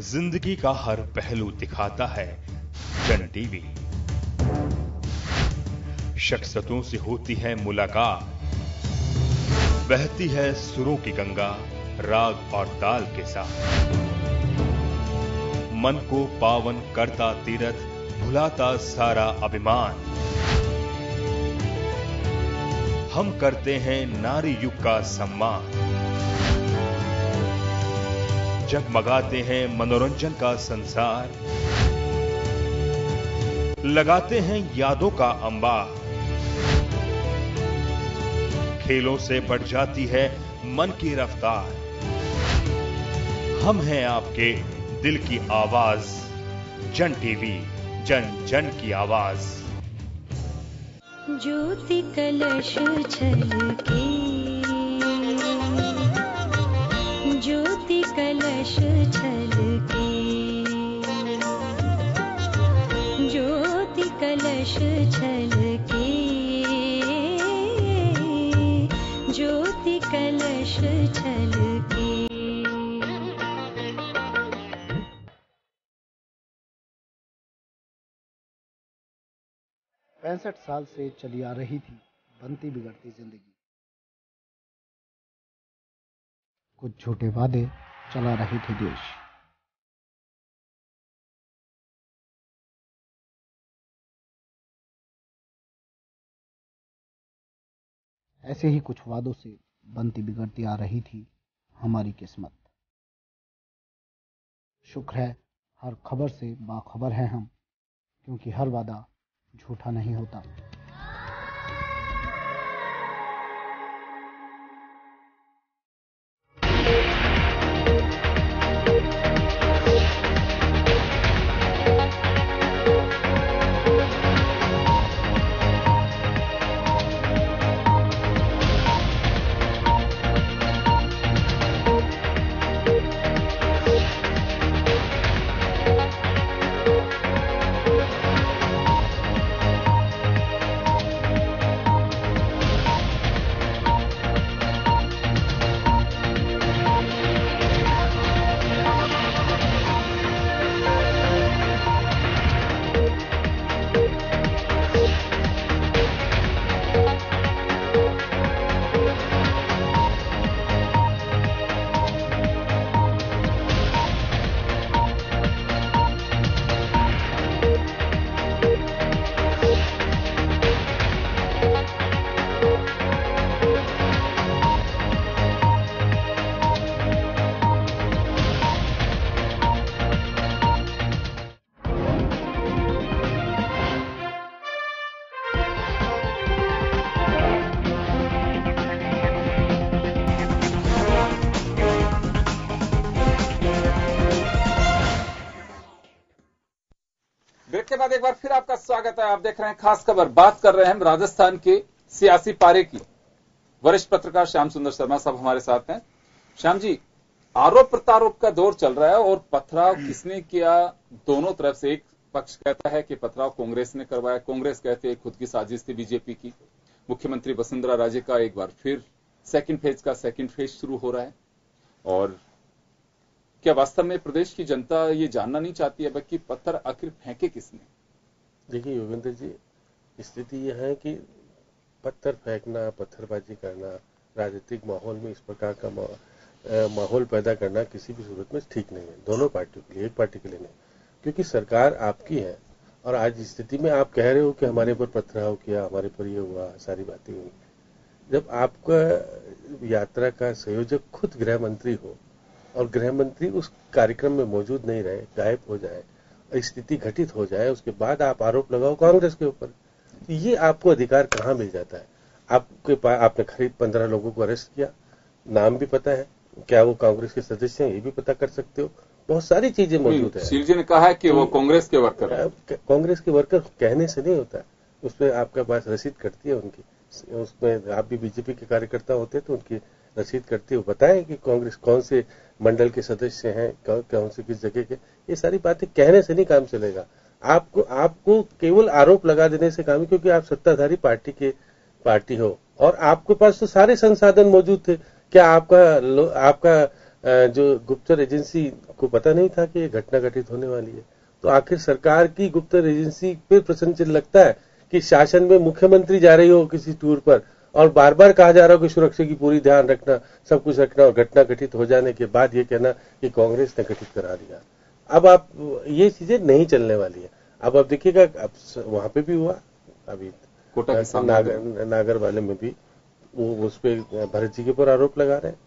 जिंदगी का हर पहलू दिखाता है जन टीवी। शख्सियतों से होती है मुलाकात, बहती है सुरों की गंगा राग और ताल के साथ। मन को पावन करता तीरथ, भुलाता सारा अभिमान। हम करते हैं नारी युग का सम्मान, जगमगाते हैं मनोरंजन का संसार, लगाते हैं यादों का अंबार। खेलों से बढ़ जाती है मन की रफ्तार। हम हैं आपके दिल की आवाज, जन टीवी, जन जन की आवाज। ज्योति कलश छलके, ज्योति कलश छलके, ज्योति कलश छलके, ज्योति कलश छलके। 65 साल से चली आ रही थी बनती बिगड़ती जिंदगी। कुछ झूठे वादे चला रहे थे देश। ऐसे ही कुछ वादों से बनती बिगड़ती आ रही थी हमारी किस्मत। शुक्र है हर खबर से बाखबर हैं हम, क्योंकि हर वादा झूठा नहीं होता। ब्रेक के बाद एक बार फिर आपका स्वागत है। आप देख रहे हैं खास खबर। बात कर रहे हैं हम राजस्थान के सियासी पारे की। वरिष्ठ पत्रकार श्याम सुंदर शर्मा साहब हमारे साथ हैं। श्याम जी, आरोप प्रत्यारोप का दौर चल रहा है और पथराव किसने किया, दोनों तरफ से, एक पक्ष कहता है कि पथराव कांग्रेस ने करवाया, कांग्रेस कहते हैं खुद की साजिश थी बीजेपी की। मुख्यमंत्री वसुंधरा राजे का एक बार फिर सेकंड फेज शुरू हो रहा है। और क्या वास्तव में प्रदेश की जनता ये जानना नहीं चाहती है कि पत्थर आखिर फेंके किसने? देखिए योगेंद्र जी, स्थिति यह है कि पत्थर फेंकना, पत्थरबाजी करना, राजनीतिक माहौल में इस प्रकार का माहौल पैदा करना किसी भी सूरत में ठीक नहीं है, दोनों पार्टियों के लिए, एक पार्टी के लिए नहीं। क्योंकि सरकार आपकी है और आज स्थिति में आप कह रहे हो कि हमारे पर पथराव किया, हमारे पर ये हुआ, सारी बातें हुई। जब आपका यात्रा का संयोजक खुद गृह मंत्री हो और गृह मंत्री उस कार्यक्रम में मौजूद नहीं रहे, गायब हो जाए, स्थिति घटित हो जाए, उसके बाद आप आरोप लगाओ कांग्रेस के ऊपर, तो ये आपको अधिकार कहाँ मिल जाता है? आपने करीब 15 लोगों को अरेस्ट किया, नाम भी पता है, क्या वो कांग्रेस के सदस्य हैं ये भी पता कर सकते हो, बहुत सारी चीजें मौजूद है। शील जी ने कहा है कि वो कांग्रेस के वर्कर है। कांग्रेस के वर्कर कहने से नहीं होता, उसमें आपके पास रसीद कटती है उनकी, उसमें आप भी बीजेपी के कार्यकर्ता होते तो उनकी रसीद करती है, बताएं कि कांग्रेस कौन से मंडल के सदस्य हैं, कौन से किस जगह के। ये सारी बातें कहने से नहीं काम चलेगा, आपको केवल आरोप लगा देने से काम है, क्योंकि आप सत्ताधारी पार्टी हो और आपके पास तो सारे संसाधन मौजूद थे। क्या आपका जो गुप्तचर एजेंसी को पता नहीं था कि ये घटना घटित होने वाली है? तो आखिर सरकार की गुप्तचर एजेंसी पे प्रश्न चिन्ह लगता है कि शासन में मुख्यमंत्री जा रही हो किसी टूर पर और बार बार कहा जा रहा हो कि सुरक्षा की पूरी ध्यान रखना, सब कुछ रखना, और घटना घटित हो जाने के बाद ये कहना कि कांग्रेस ने घटित करा दिया। अब आप ये चीजें नहीं चलने वाली है। अब आप देखिएगा, अब वहां पे भी हुआ, अभी कोटा नागर वाले में भी वो उस पे भरत जी के ऊपर आरोप लगा रहे हैं।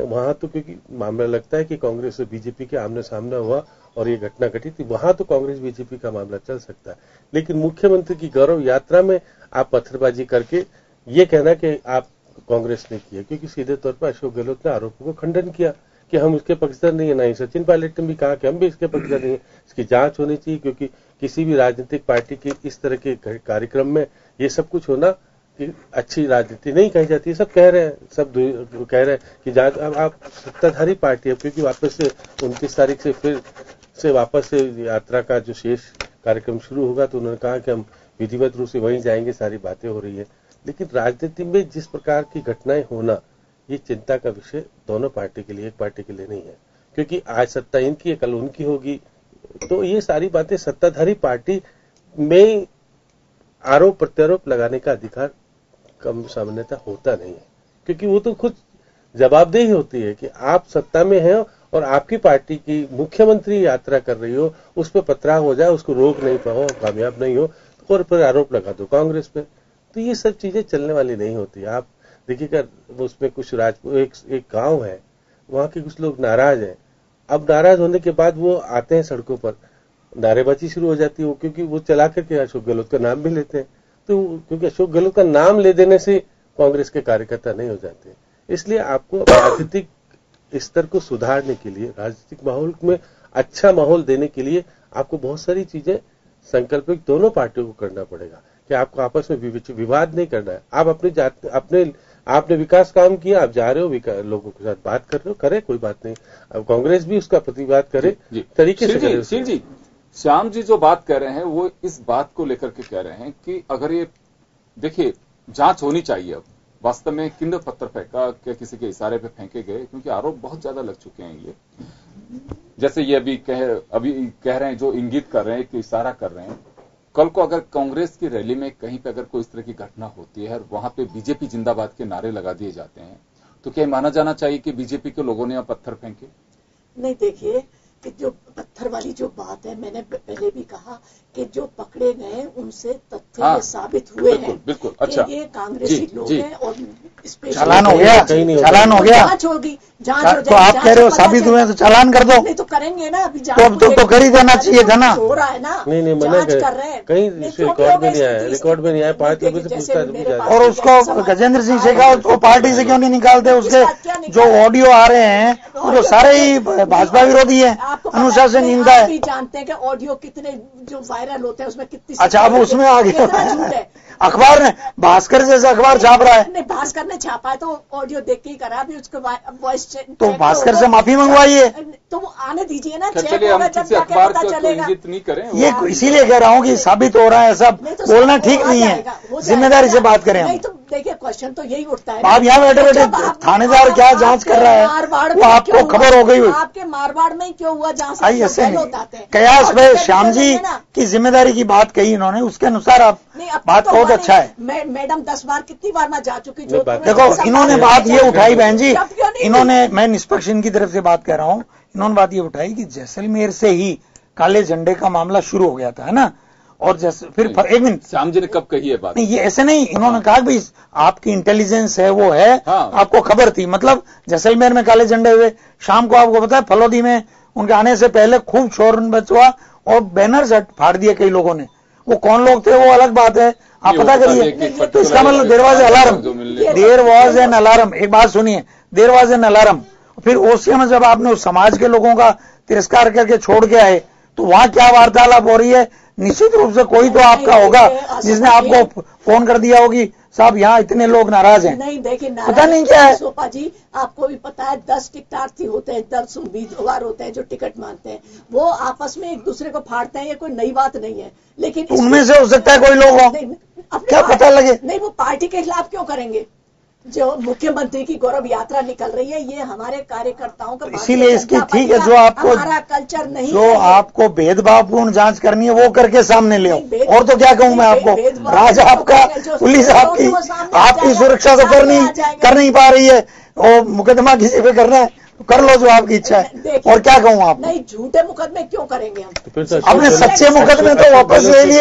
वहां तो क्योंकि मामला लगता है कि कांग्रेस और बीजेपी के आमने सामने हुआ और ये घटना घटी थी, वहां तो कांग्रेस बीजेपी का मामला चल सकता है। लेकिन मुख्यमंत्री की गौरव यात्रा में आप पत्थरबाजी करके ये कहना कि आप कांग्रेस ने किया, क्योंकि सीधे तौर पर अशोक गहलोत ने आरोपों को खंडन किया कि हम उसके पक्षधर नहीं है, नहीं सचिन पायलट ने भी कहा कि हम भी इसके पक्षधर नहीं है, इसकी जांच होनी चाहिए, क्योंकि किसी भी राजनीतिक पार्टी के इस तरह के कार्यक्रम में ये सब कुछ होना कि अच्छी राजनीति नहीं कही जाती। सब कह रहे हैं कि जांच। अब आप सत्ताधारी पार्टी है, क्योंकि वापस से 29 तारीख से फिर से वापस से यात्रा का जो शेष कार्यक्रम शुरू होगा, तो उन्होंने कहा कि हम विधिवत रूप से वहीं जाएंगे, सारी बातें हो रही है। लेकिन राजनीति में जिस प्रकार की घटनाएं होना, ये चिंता का विषय दोनों पार्टी के लिए, एक पार्टी के लिए नहीं है, क्योंकि आज सत्ता इनकी है, कल उनकी होगी। तो ये सारी बातें सत्ताधारी पार्टी में आरोप प्रत्यारोप लगाने का अधिकार कम सामान्यतः होता नहीं है, क्योंकि वो तो खुद जवाबदेही होती है कि आप सत्ता में हैं और आपकी पार्टी की मुख्यमंत्री यात्रा कर रही हो, उस पर पथराव हो जाए, उसको रोक नहीं पाओ, कामयाब नहीं हो, और फिर आरोप लगा दो कांग्रेस पे। तो ये सब चीजें चलने वाली नहीं होती। आप देखिएगा, उसमें कुछ एक गांव है, वहां के कुछ लोग नाराज हैं। अब नाराज होने के बाद वो आते हैं सड़कों पर, नारेबाजी शुरू हो जाती है, वो क्योंकि वो चला करके अशोक गहलोत का नाम भी लेते हैं। तो क्योंकि अशोक गहलोत का नाम ले देने से कांग्रेस के कार्यकर्ता नहीं हो जाते, इसलिए आपको राजनीतिक स्तर को सुधारने के लिए, राजनीतिक माहौल में अच्छा माहौल देने के लिए आपको बहुत सारी चीजें संकल्पित दोनों पार्टियों को करना पड़ेगा कि आपको आपस में विवाद नहीं करना है। आप आपने विकास काम किया, आप जा रहे हो, लोगों के साथ बात कर रहे हो, करे, कोई बात नहीं। अब कांग्रेस भी उसका प्रतिवाद करे तरीके से करे। श्याम जी जो बात कर रहे हैं वो इस बात को लेकर के कह रहे हैं कि अगर ये देखिए जांच होनी चाहिए। अब वास्तव में किन पत्थर फेंका, क्या किसी के इशारे पे फेंके गए, क्योंकि आरोप बहुत ज्यादा लग चुके हैं। ये जैसे ये अभी कह रहे हैं, जो इंगित कर रहे हैं, कि इशारा कर रहे हैं, कल को अगर कांग्रेस की रैली में कहीं पे अगर कोई इस तरह की घटना होती है और वहां पे बीजेपी जिंदाबाद के नारे लगा दिए जाते हैं, तो क्या माना जाना चाहिए कि बीजेपी के लोगों ने यहाँ पत्थर फेंके? नहीं, देखिए कि जो पत्थर वाली जो बात है, मैंने पहले भी कहा कि जो पकड़े गए उनसे तथ्य ये साबित हुए हैं। बिल्कुल, अच्छा, ये कांग्रेसी लोग हैं और चालान हो गया, चालान हो गया, जांच होगी, जांच हो जाएगी। तो आप कह रहे हो साबित हुए तो चालान कर दो। नहीं तो करेंगे ना, अभी तो कर ही देना चाहिए था ना। हो रहा है ना, नहीं जांच कर रहे हैं, कहीं रिकॉर्ड में नहीं आया, रिकॉर्ड में नहीं आया। 5 लोगों से पूछताछ। और उसको गजेंद्र सिंह शेखावत को पार्टी से क्यों नहीं निकालते? उसके जो ऑडियो आ रहे हैं वो तो सारे ही भाजपा विरोधी है, अनुशासन निंदा है। आप भी जानते हैं कि ऑडियो कितने जो वायरल होते हैं उसमें कितनी। अच्छा, अब उसमें आ गया अखबार ने, भास्कर जैसा अखबार छाप रहा है। नहीं, भास्कर ने छापा है तो ऑडियो देख के ही करा, अभी उसके वॉइस तो भास्कर से माफी मंगवाइए। तो वो आने दीजिए ना, चलिए हम किसी अखबार को तो इंगित नहीं करें। ये इसीलिए कह रहा हूँ कि साबित हो रहा है सब बोलना ठीक नहीं है, जिम्मेदारी से बात करें हम। तो देखिए क्वेश्चन तो यही उठता है, आप यहाँ बैठे बैठे थानेदार क्या जांच कर रहा है वो आपको खबर हो गई हुई। आपके मारवाड़ में क्यों हुआ जहाँ से ऐसे नहीं, कयास में श्याम जी की जिम्मेदारी की बात कही इन्होंने, उसके अनुसार आप बात बहुत अच्छा है। मैडम 10 बार कितनी बार मैं जा चुकी। देखो इन्होंने बात ये उठाई बहन जी, इन्होंने, मैं निष्पक्ष इनकी तरफ से बात कर रहा हूँ, इन्होंने बात ये उठाई कि जैसलमेर से ही काले झंडे का मामला शुरू हो गया था, है ना। और जैसे फिर एक मिनट, श्याम जी ने कब कही है बात? नहीं, ये ऐसे नहीं, इन्होंने कहा कि भाई आपकी इंटेलिजेंस है वो है, हाँ। आपको खबर थी, मतलब जैसलमेर में काले झंडे हुए, शाम को आपको पता है फलोदी में उनके आने से पहले खूब शोर मचा और बैनर्स फाड़ दिए कई लोगों ने। वो कौन लोग थे वो अलग बात है, आप पता करिए। तो इसका मतलब देयर वाज एन अलार्म, एक बात सुनिए, देयर वाज एन अलार्म। फिर ओसिया में जब आपने उस समाज के लोगों का तिरस्कार करके छोड़ के आए तो वहां क्या वार्तालाप हो रही है, निश्चित रूप से कोई तो आपका होगा जिसने आपको फोन कर दिया होगी, साहब यहाँ इतने लोग नाराज हैं। नहीं देखिए, पता नहीं क्या है सोपा जी, आपको भी पता है 10 टिकटार्थी होते हैं, 10 उम्मीदवार होते हैं जो टिकट मांगते हैं, वो आपस में एक दूसरे को फाड़ते हैं, ये कोई नई बात नहीं है। लेकिन उनमें से हो सकता है कोई लोग हो, क्या पता लगे। नहीं, वो पार्टी के खिलाफ क्यों करेंगे? जो मुख्यमंत्री की गौरव यात्रा निकल रही है, ये हमारे कार्यकर्ताओं का, इसीलिए इसकी ठीक है, जो आपको हमारा कल्चर नहीं, जो आपको भेदभावपूर्ण जांच करनी है वो करके सामने ले आओ। और तो क्या कहूँ मैं आपको, राज आपका, पुलिस आपकी सुरक्षा तो कर नहीं पा रही है, और मुकदमा किसी पे करना है कर लो जो आपकी इच्छा है। और क्या कहूँ आप, नहीं झूठे मुकदमे क्यों करेंगे हम? अपने सच्चे मुकदमे तो वापस ले लिए,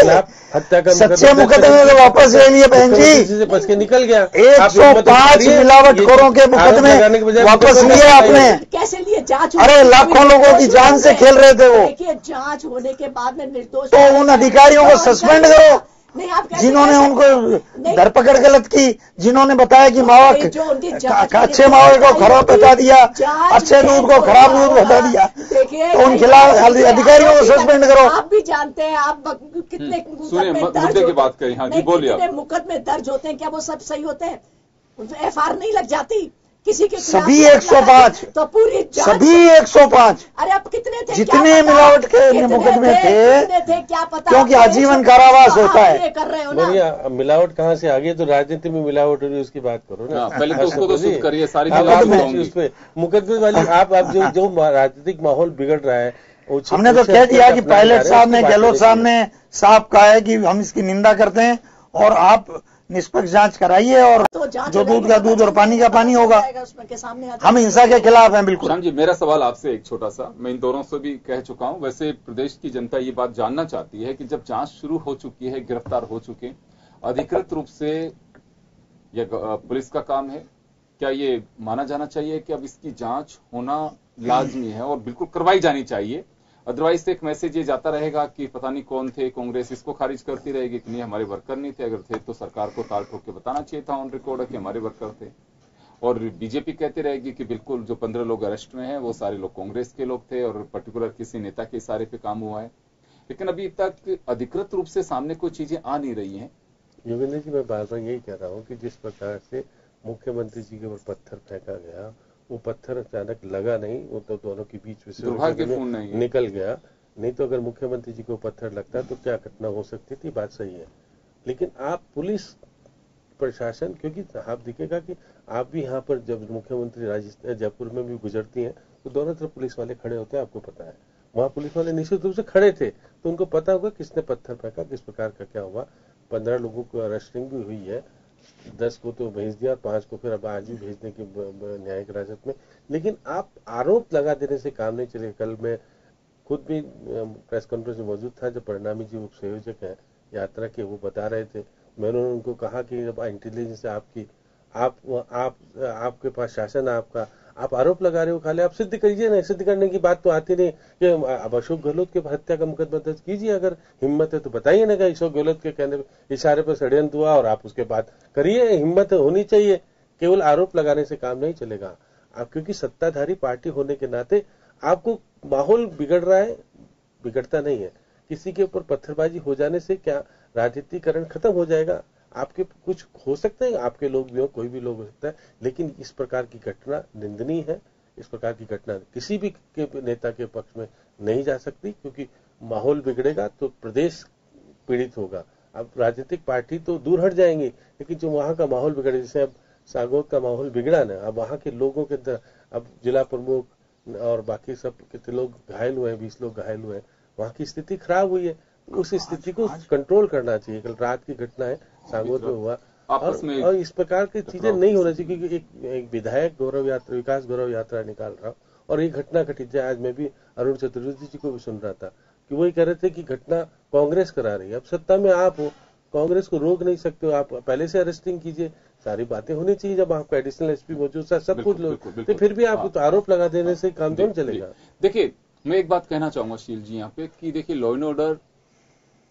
सच्चे मुकदमे तो वापस ले लिए बहन जी, बच के निकल गया। 105 मिलावटखोरों के मुकदमे वापस लिए आपने। कैसे लिए? जांच, अरे लाखों लोगों की जान से खेल रहे थे वो। देखिए जांच होने के बाद में निर्दोष, तो उन अधिकारियों को सस्पेंड करो जिन्होंने उनको धरपकड़ गलत की, जिन्होंने बताया कि मावा अच्छे मावे को खराब बता दिया, अच्छे दूध को खराब दूध बता दिया, तो उन खिलाफ अधिकारियों को सस्पेंड करो। आप भी जानते हैं आप कितने मुद्दे की बात करी। हाँ जी बोलिए। कितने मुकदमे दर्ज होते हैं, क्या वो सब सही होते हैं? FR नहीं लग जाती किसी के खिलाफ? सभी 105, तो पूरी सभी 105। अरे अब कितने थे, जितने मिलावट के मुकदमे थे क्या पता, क्योंकि आजीवन कारावास होता है। कर रहे हो ना। मिलावट कहाँ से आ गई? तो राजनीति में मिलावट हो रही है उसकी बात करो ना। पहले तो उसको तो शुद्ध करिए, सारी उसमें मुकदमे वाली आप जो राजनीतिक माहौल बिगड़ रहा है। हमने तो कह दिया कि पायलट साहब ने, गहलोत साहब ने साफ कहा है कि हम इसकी निंदा करते हैं और आप निष्पक्ष जांच कराइए, और तो जो दूध का दूध और पानी का पानी होगा। हम हिंसा के खिलाफ हैं बिल्कुल। श्याम जी, मेरा सवाल आपसे एक छोटा सा, मैं इन दोनों से भी कह चुका हूं, वैसे प्रदेश की जनता ये बात जानना चाहती है कि जब जांच शुरू हो चुकी है, गिरफ्तार हो चुके, अधिकृत रूप से यह पुलिस का काम है, क्या ये माना जाना चाहिए कि अब इसकी जांच होना लाजमी है और बिल्कुल करवाई जानी चाहिए? अदरवाइज एक मैसेज ये जाता रहेगा कि पता नहीं कौन थे, कांग्रेस इसको खारिज करती रहेगी कि नहीं हमारे वर्कर नहीं थे, अगर थे तो सरकार को ताल ठोक के बताना चाहिए था ऑन रिकॉर्ड कि हमारे वर्कर थे। और बीजेपी कहती रहेगी कि बिल्कुल जो 15 लोग अरेस्ट में हैं वो सारे लोग कांग्रेस के लोग थे और पर्टिकुलर किसी नेता के इशारे पे काम हुआ है। लेकिन अभी तक अधिकृत रूप से सामने कोई चीजें आ नहीं रही हैं। योगेंद्र जी, मैं बार बार यही कह रहा हूँ कि जिस प्रकार से मुख्यमंत्री जी के ऊपर पत्थर फेंका गया, वो पत्थर अचानक लगा नहीं, वो तो दोनों के बीच में निकल गया। नहीं तो अगर मुख्यमंत्री जी को पत्थर लगता तो क्या घटना हो सकती थी, बात सही है। लेकिन आप पुलिस प्रशासन, क्योंकि आप दिखेगा कि आप भी यहाँ पर जब मुख्यमंत्री राजस्थान जयपुर में भी गुजरती हैं तो दोनों तरफ पुलिस वाले खड़े होते हैं, आपको पता है। वहां पुलिस वाले निश्चित रूप से खड़े थे तो उनको पता होगा किसने पत्थर फेंका, किस प्रकार का क्या हुआ। 15 लोगों को अरेस्टिंग भी हुई है, 10 को तो भेज दिया और 5 को फिर अब आज भी भेजने की न्यायिक हिरासत में। लेकिन आप आरोप लगा देने से काम नहीं चलेगा। कल मैं खुद भी प्रेस कॉन्फ्रेंस में मौजूद था, जब परिणामी जी उप संयोजक है यात्रा के, वो बता रहे थे। मैंने उनको कहा कि जब इंटेलिजेंस आपकी, आपके पास शासन आपका, आप आरोप लगा रहे हो, खाली आप सिद्ध करिए ना। सिद्ध करने की बात तो आती नहीं कि अब अशोक गहलोत के हत्या का मुकदमा दर्ज कीजिए, अगर हिम्मत है तो बताइए ना कि अशोक गहलोत के कहने इशारे पर षड्यंत्र हुआ और आप उसके बाद करिए। हिम्मत होनी चाहिए, केवल आरोप लगाने से काम नहीं चलेगा। आप क्योंकि सत्ताधारी पार्टी होने के नाते आपको माहौल बिगड़ रहा है, बिगड़ता नहीं है। किसी के ऊपर पत्थरबाजी हो जाने से क्या राजनीतिकरण खत्म हो जाएगा? आपके कुछ हो सकते हैं, आपके लोग भी हो, कोई भी लोग हो सकता है, लेकिन इस प्रकार की घटना निंदनीय है। इस प्रकार की घटना किसी भी के नेता के पक्ष में नहीं जा सकती, क्योंकि माहौल बिगड़ेगा तो प्रदेश पीड़ित होगा। अब राजनीतिक पार्टी तो दूर हट जाएंगी, लेकिन जो वहां का माहौल बिगड़े, जैसे अब सांगोद का माहौल बिगड़ा ना, अब वहां के लोगों के अंदर, अब जिला प्रमुख और बाकी सब कितने लोग घायल हुए हैं, 20 लोग घायल हुए हैं, वहां की स्थिति खराब हुई है। उस स्थिति को कंट्रोल करना चाहिए। कल रात की घटना है, सांगोद में हुआ, और इस प्रकार की चीजें नहीं होना चाहिए, क्योंकि एक विधायक गौरव यात्रा, विकास गौरव यात्रा निकाल रहा हूं और एक घटना घटी जाए। आज मैं भी अरुण चतुर्वेदी जी को भी सुन रहा था कि वही कह रहे थे कि घटना कांग्रेस करा रही है। अब सत्ता में आप हो, कांग्रेस को रोक नहीं सकते हो, आप पहले से अरेस्टिंग कीजिए, सारी बातें होनी चाहिए। जब आपका एडिशनल एसपी मौजूद सब कुछ लोग, तो फिर भी आप आरोप लगा देने से काम तो नहीं चलेगा। देखिए, मैं एक बात कहना चाहूंगा शील जी यहाँ पे कि देखिए, लॉ एंड ऑर्डर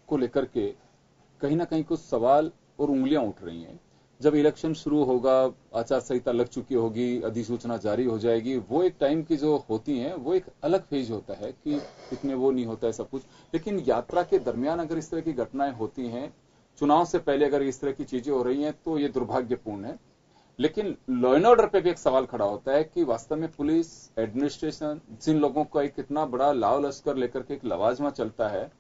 को लेकर के कहीं ना कहीं कुछ सवाल और उंगलियां उठ रही हैं। जब इलेक्शन शुरू होगा, आचार संहिता लग चुकी होगी, अधिसूचना जारी हो जाएगी, वो एक टाइम की जो होती हैं वो एक अलग फेज होता है कि इतने वो नहीं होता है सब कुछ। लेकिन यात्रा के दरमियान अगर इस तरह की घटनाएं होती हैं, चुनाव से पहले अगर इस तरह की चीजें हो रही हैं, तो ये दुर्भाग्यपूर्ण है। लेकिन लॉ एंड ऑर्डर पे भी एक सवाल खड़ा होता है कि वास्तव में पुलिस एडमिनिस्ट्रेशन, जिन लोगों का एक इतना बड़ा लाव लश्कर लेकर के एक लवाजमा चलता है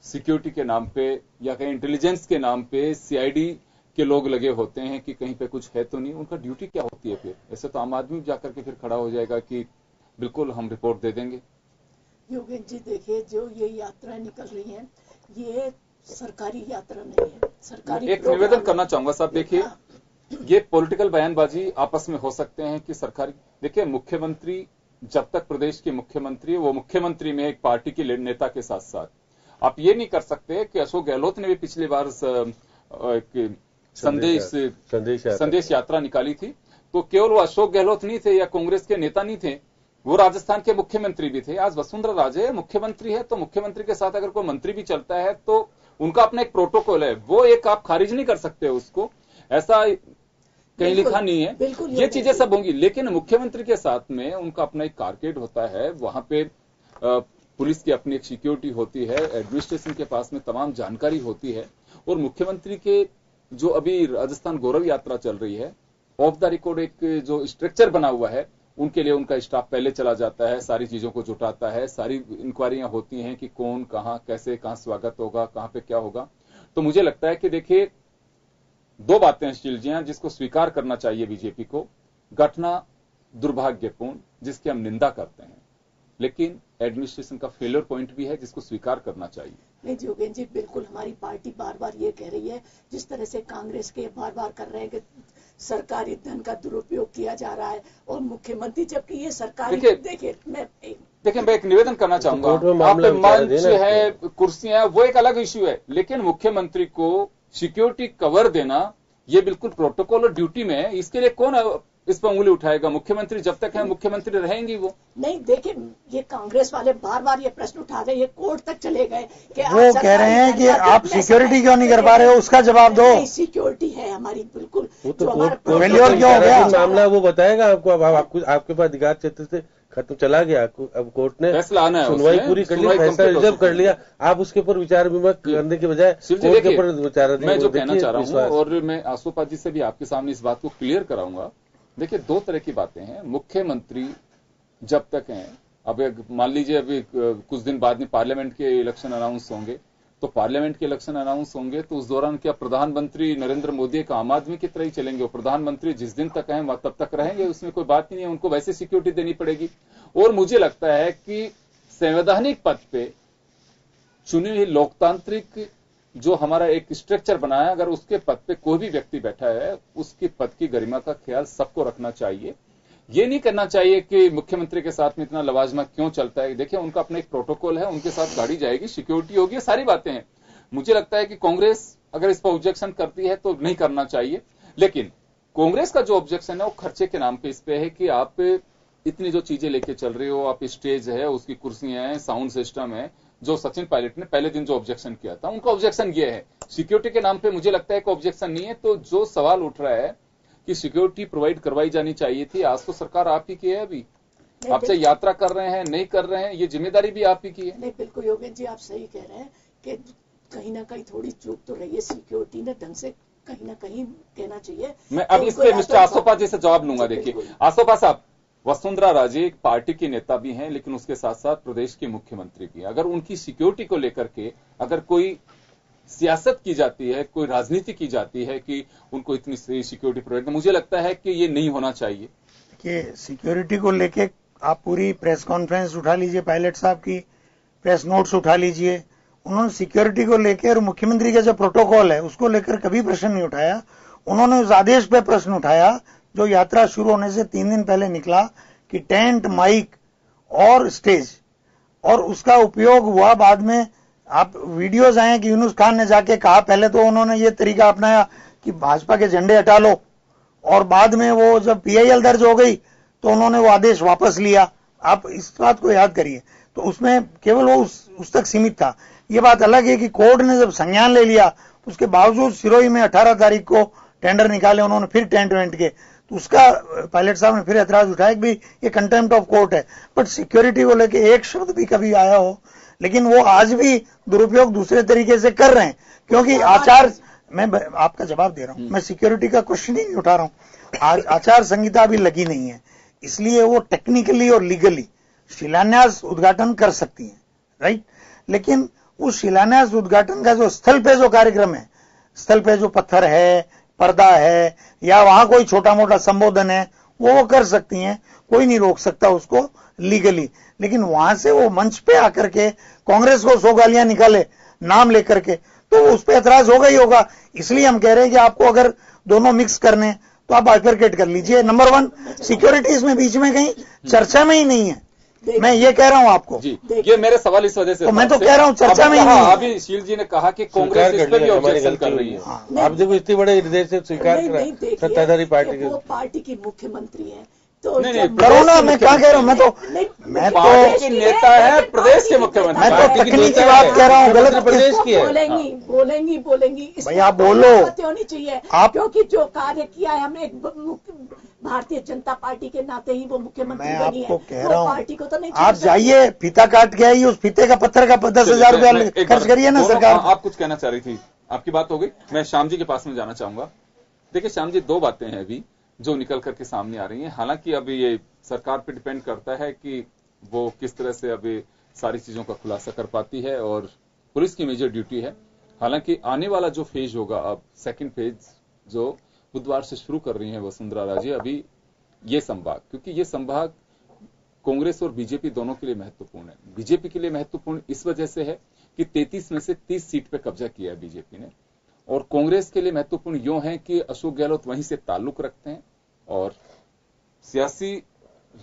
सिक्योरिटी के नाम पे या कहीं इंटेलिजेंस के नाम पे, सीआईडी के लोग लगे होते हैं कि कहीं पे कुछ है तो नहीं, उनका ड्यूटी क्या होती है फिर? ऐसे तो आम आदमी जाकर के फिर खड़ा हो जाएगा कि बिल्कुल हम रिपोर्ट दे देंगे। योगेश जी देखिए, जो ये यात्राएं निकल रही हैं, ये सरकारी यात्रा नहीं है, सरकारी। एक निवेदन करना चाहूंगा साहब, देखिए ये पॉलिटिकल बयानबाजी आपस में हो सकते हैं कि सरकारी, देखिए मुख्यमंत्री जब तक प्रदेश के मुख्यमंत्री है, वो मुख्यमंत्री में एक पार्टी के नेता के साथ साथ, आप ये नहीं कर सकते कि अशोक गहलोत ने भी पिछली बार संदेश यात्रा निकाली थी, तो केवल वो अशोक गहलोत नहीं थे या कांग्रेस के नेता नहीं थे, वो राजस्थान के मुख्यमंत्री भी थे। आज वसुंधरा राजे मुख्यमंत्री है, तो मुख्यमंत्री के साथ अगर कोई मंत्री भी चलता है तो उनका अपना एक प्रोटोकॉल है, वो एक आप खारिज नहीं कर सकते उसको, ऐसा कहीं लिखा नहीं है। ये चीजें सब होंगी, लेकिन मुख्यमंत्री के साथ में उनका अपना एक कारकेड होता है, वहां पे पुलिस की अपनी एक सिक्योरिटी होती है, एडमिनिस्ट्रेशन के पास में तमाम जानकारी होती है, और मुख्यमंत्री के जो अभी राजस्थान गौरव यात्रा चल रही है, ऑफ द रिकॉर्ड एक जो स्ट्रक्चर बना हुआ है, उनके लिए उनका स्टाफ पहले चला जाता है, सारी चीजों को जुटाता है, सारी इंक्वायरियां होती हैं कि कौन कहां कैसे कहां स्वागत होगा, कहां पे क्या होगा। तो मुझे लगता है कि देखिए, दो बातें हैं शील जी जिसको स्वीकार करना चाहिए बीजेपी को। घटना दुर्भाग्यपूर्ण जिसकी हम निंदा करते हैं, लेकिन एडमिनिस्ट्रेशन का फेलियर पॉइंट भी है जिसको स्वीकार करना चाहिए। नहीं योगेश जी, बिल्कुल हमारी पार्टी बार बार ये कह रही है, जिस तरह से कांग्रेस के बार बार कर रहे हैं कि सरकारी धन का दुरुपयोग किया जा रहा है, और मुख्यमंत्री जबकि ये सरकारी, देखिए मैं एक निवेदन करना चाहूंगा, आप मंच है, कुर्सियां, वो एक अलग इश्यू है, लेकिन मुख्यमंत्री को सिक्योरिटी कवर देना ये बिल्कुल प्रोटोकॉल और ड्यूटी में है। इसके लिए कौन इस पर उंगली उठाएगा? मुख्यमंत्री जब तक है मुख्यमंत्री रहेंगी वो। नहीं देखिए, ये कांग्रेस वाले बार बार ये प्रश्न उठा रहे, ये कोर्ट तक चले गए कि वो कह रहे हैं कि आप सिक्योरिटी क्यों नहीं कर पा रहे हो, उसका जवाब दो। सिक्योरिटी है हमारी बिल्कुल, जो हमारा मामला वो बताएगा आपको। अब आपके पास अधिकार क्षेत्र से खत्म चला गया, अब कोर्ट ने सुनवाई पूरी कर ली, फैसला रिजर्व कर लिया, आप उसके ऊपर विचार विमर्श करने के बजाय कोर्ट के ऊपर विचार। मैं जो कहना चाह रहा हूँ, और मैं आसोपा जी से भी आपके सामने इस बात को क्लियर कराऊंगा। देखिए, दो तरह की बातें हैं। मुख्यमंत्री जब तक हैं, अब मान लीजिए अभी कुछ दिन बाद में पार्लियामेंट के इलेक्शन अनाउंस होंगे, तो पार्लियामेंट के इलेक्शन अनाउंस होंगे तो उस दौरान क्या प्रधानमंत्री नरेंद्र मोदी एक आम आदमी की तरह ही चलेंगे? और प्रधानमंत्री जिस दिन तक हैं तब तक रहेंगे, उसमें कोई बात नहीं है, उनको वैसे सिक्योरिटी देनी पड़ेगी। और मुझे लगता है कि संवैधानिक पद पे चुनी हुई लोकतांत्रिक जो हमारा एक स्ट्रक्चर बना है, अगर उसके पद पे कोई भी व्यक्ति बैठा है, उसकी पद की गरिमा का ख्याल सबको रखना चाहिए। ये नहीं करना चाहिए कि मुख्यमंत्री के साथ में इतना लवाजमा क्यों चलता है। देखिए, उनका अपना एक प्रोटोकॉल है, उनके साथ गाड़ी जाएगी, सिक्योरिटी होगी, सारी बातें हैं। मुझे लगता है कि कांग्रेस अगर इस पर ऑब्जेक्शन करती है तो नहीं करना चाहिए, लेकिन कांग्रेस का जो ऑब्जेक्शन है वो खर्चे के नाम पे इस पे है कि आप इतनी जो चीजें लेके चल रहे हो, आप स्टेज है, उसकी कुर्सियां हैं, साउंड सिस्टम है, जो सचिन पायलट ने पहले दिन जो ऑब्जेक्शन किया था, उनका ऑब्जेक्शन ये है। सिक्योरिटी के नाम पे मुझे लगता है कि ऑब्जेक्शन नहीं है। तो जो सवाल उठ रहा है कि सिक्योरिटी प्रोवाइड करवाई जानी चाहिए थी, आज तो सरकार आप ही की है, अभी आपसे यात्रा कर रहे हैं नहीं कर रहे हैं, ये जिम्मेदारी भी आप ही की है। नहीं बिल्कुल योगेश जी, आप सही कह रहे हैं कि कहीं ना कहीं थोड़ी चूक तो रही है, सिक्योरिटी ने ढंग से कहीं ना कहीं कहना चाहिए। मैं अब इस पे मिस्टर आसोपा जी से जवाब लूंगा। देखिए आसोपा साहब, वसुंधरा राजे एक पार्टी की नेता भी हैं, लेकिन उसके साथ साथ प्रदेश के मुख्यमंत्री भी हैं। अगर उनकी सिक्योरिटी को लेकर के अगर कोई सियासत की जाती है, कोई राजनीति की जाती है कि उनको इतनी सिक्योरिटी प्रोवाइड, मुझे लगता है कि ये नहीं होना चाहिए। देखिए, सिक्योरिटी को लेके आप पूरी प्रेस कॉन्फ्रेंस उठा लीजिए, पायलट साहब की प्रेस नोट्स उठा लीजिए, उन्होंने सिक्योरिटी को लेकर और मुख्यमंत्री का जो प्रोटोकॉल है उसको लेकर कभी प्रश्न नहीं उठाया। उन्होंने उस आदेश पे प्रश्न उठाया जो यात्रा शुरू होने से 3 दिन पहले निकला कि टेंट, माइक और स्टेज, और उसका उपयोग हुआ बाद में। आप वीडियोस आए कि यूनुस खान ने जाके कहा, पहले तो उन्होंने ये तरीका अपनाया कि भाजपा के झंडे हटा लो, और बाद में वो जब PIL दर्ज हो गई तो उन्होंने वो आदेश वापस लिया। आप इस बात को याद करिए। तो उसमें केवल वो उस तक सीमित था। ये बात अलग है कि कोर्ट ने जब संज्ञान ले लिया उसके बावजूद सिरोही में 18 तारीख को टेंडर निकाले उन्होंने, फिर टेंट वेंट के, तो उसका पायलट साहब ने फिर एतराज उठाया कि भाई ये कंटेम्प्ट ऑफ कोर्ट है। बट सिक्योरिटी को लेके एक शब्द भी कभी आया हो, लेकिन वो आज भी दुरुपयोग दूसरे तरीके से कर रहे हैं, क्योंकि आचार, मैं आपका जवाब दे रहा हूं, मैं सिक्योरिटी का क्वेश्चन ही नहीं उठा रहा हूं। आचार संहिता अभी लगी नहीं है, इसलिए वो टेक्निकली और लीगली शिलान्यास उद्घाटन कर सकती है, राइट। लेकिन उस शिलान्यास उद्घाटन का जो स्थल पे जो कार्यक्रम है, स्थल पे जो पत्थर है, पर्दा है, या वहां कोई छोटा मोटा संबोधन है, वो कर सकती हैं, कोई नहीं रोक सकता उसको लीगली। लेकिन वहां से वो मंच पे आकर के कांग्रेस को 100 गालियां निकाले नाम लेकर के, तो उस पर एतराज होगा ही होगा। इसलिए हम कह रहे हैं कि आपको अगर दोनों मिक्स करने तो आप बाइफरकेट कर लीजिए। नंबर 1, सिक्योरिटी इसमें बीच में कहीं चर्चा में ही नहीं है, मैं ये कह रहा हूं आपको जी। ये मेरे सवाल इस वजह से, तो मैं तो कह रहा हूं चर्चा में ही नहीं है। अभी शील जी ने कहा कि कांग्रेस इस पर भी ऑब्जेक्शन कर रही है। आप देखो इतनी बड़े हृदय से स्वीकार कर सत्ताधारी पार्टी के, वो पार्टी की मुख्यमंत्री है, तो नहीं करो ना, मैं क्या कह रहा हूं, मैं तो पार्टी की नेता है, प्रदेश के मुख्यमंत्री, मैं तो तकनीकी बात कह रहा हूं, गलत प्रदेश की है। बोलेंगी भैया आप बोलो, होनी चाहिए आप, क्योंकि जो कार्य किया है हमने भारतीय जनता पार्टी के नाते ही वो मुख्यमंत्री बनी है। मैं आपको कह रहा हूं, पार्टी को तो नहीं, आप जाइए फीता काट के आइए, उस फीते का पत्थर का 10,000 रुपया खर्च करिए ना सरकार। आप कुछ कहना चाह रही थी, आपकी बात हो गई। मैं श्याम जी के पास में जाना चाहूंगा। देखिए श्याम जी, 2 बातें हैं अभी जो निकल करके सामने आ रही हैं। हालांकि अभी ये सरकार पे डिपेंड करता है कि वो किस तरह से अभी सारी चीजों का खुलासा कर पाती है, और पुलिस की मेजर ड्यूटी है। हालांकि आने वाला जो फेज होगा, अब सेकंड फेज जो बुधवार से शुरू कर रही है वसुंधरा राजे, अभी ये संभाग, क्योंकि ये संभाग कांग्रेस और बीजेपी दोनों के लिए महत्वपूर्ण है। बीजेपी के लिए महत्वपूर्ण इस वजह से है कि 33 में से 30 सीट पे कब्जा किया है बीजेपी ने, और कांग्रेस के लिए महत्वपूर्ण यूं है कि अशोक गहलोत वहीं से ताल्लुक रखते हैं, और सियासी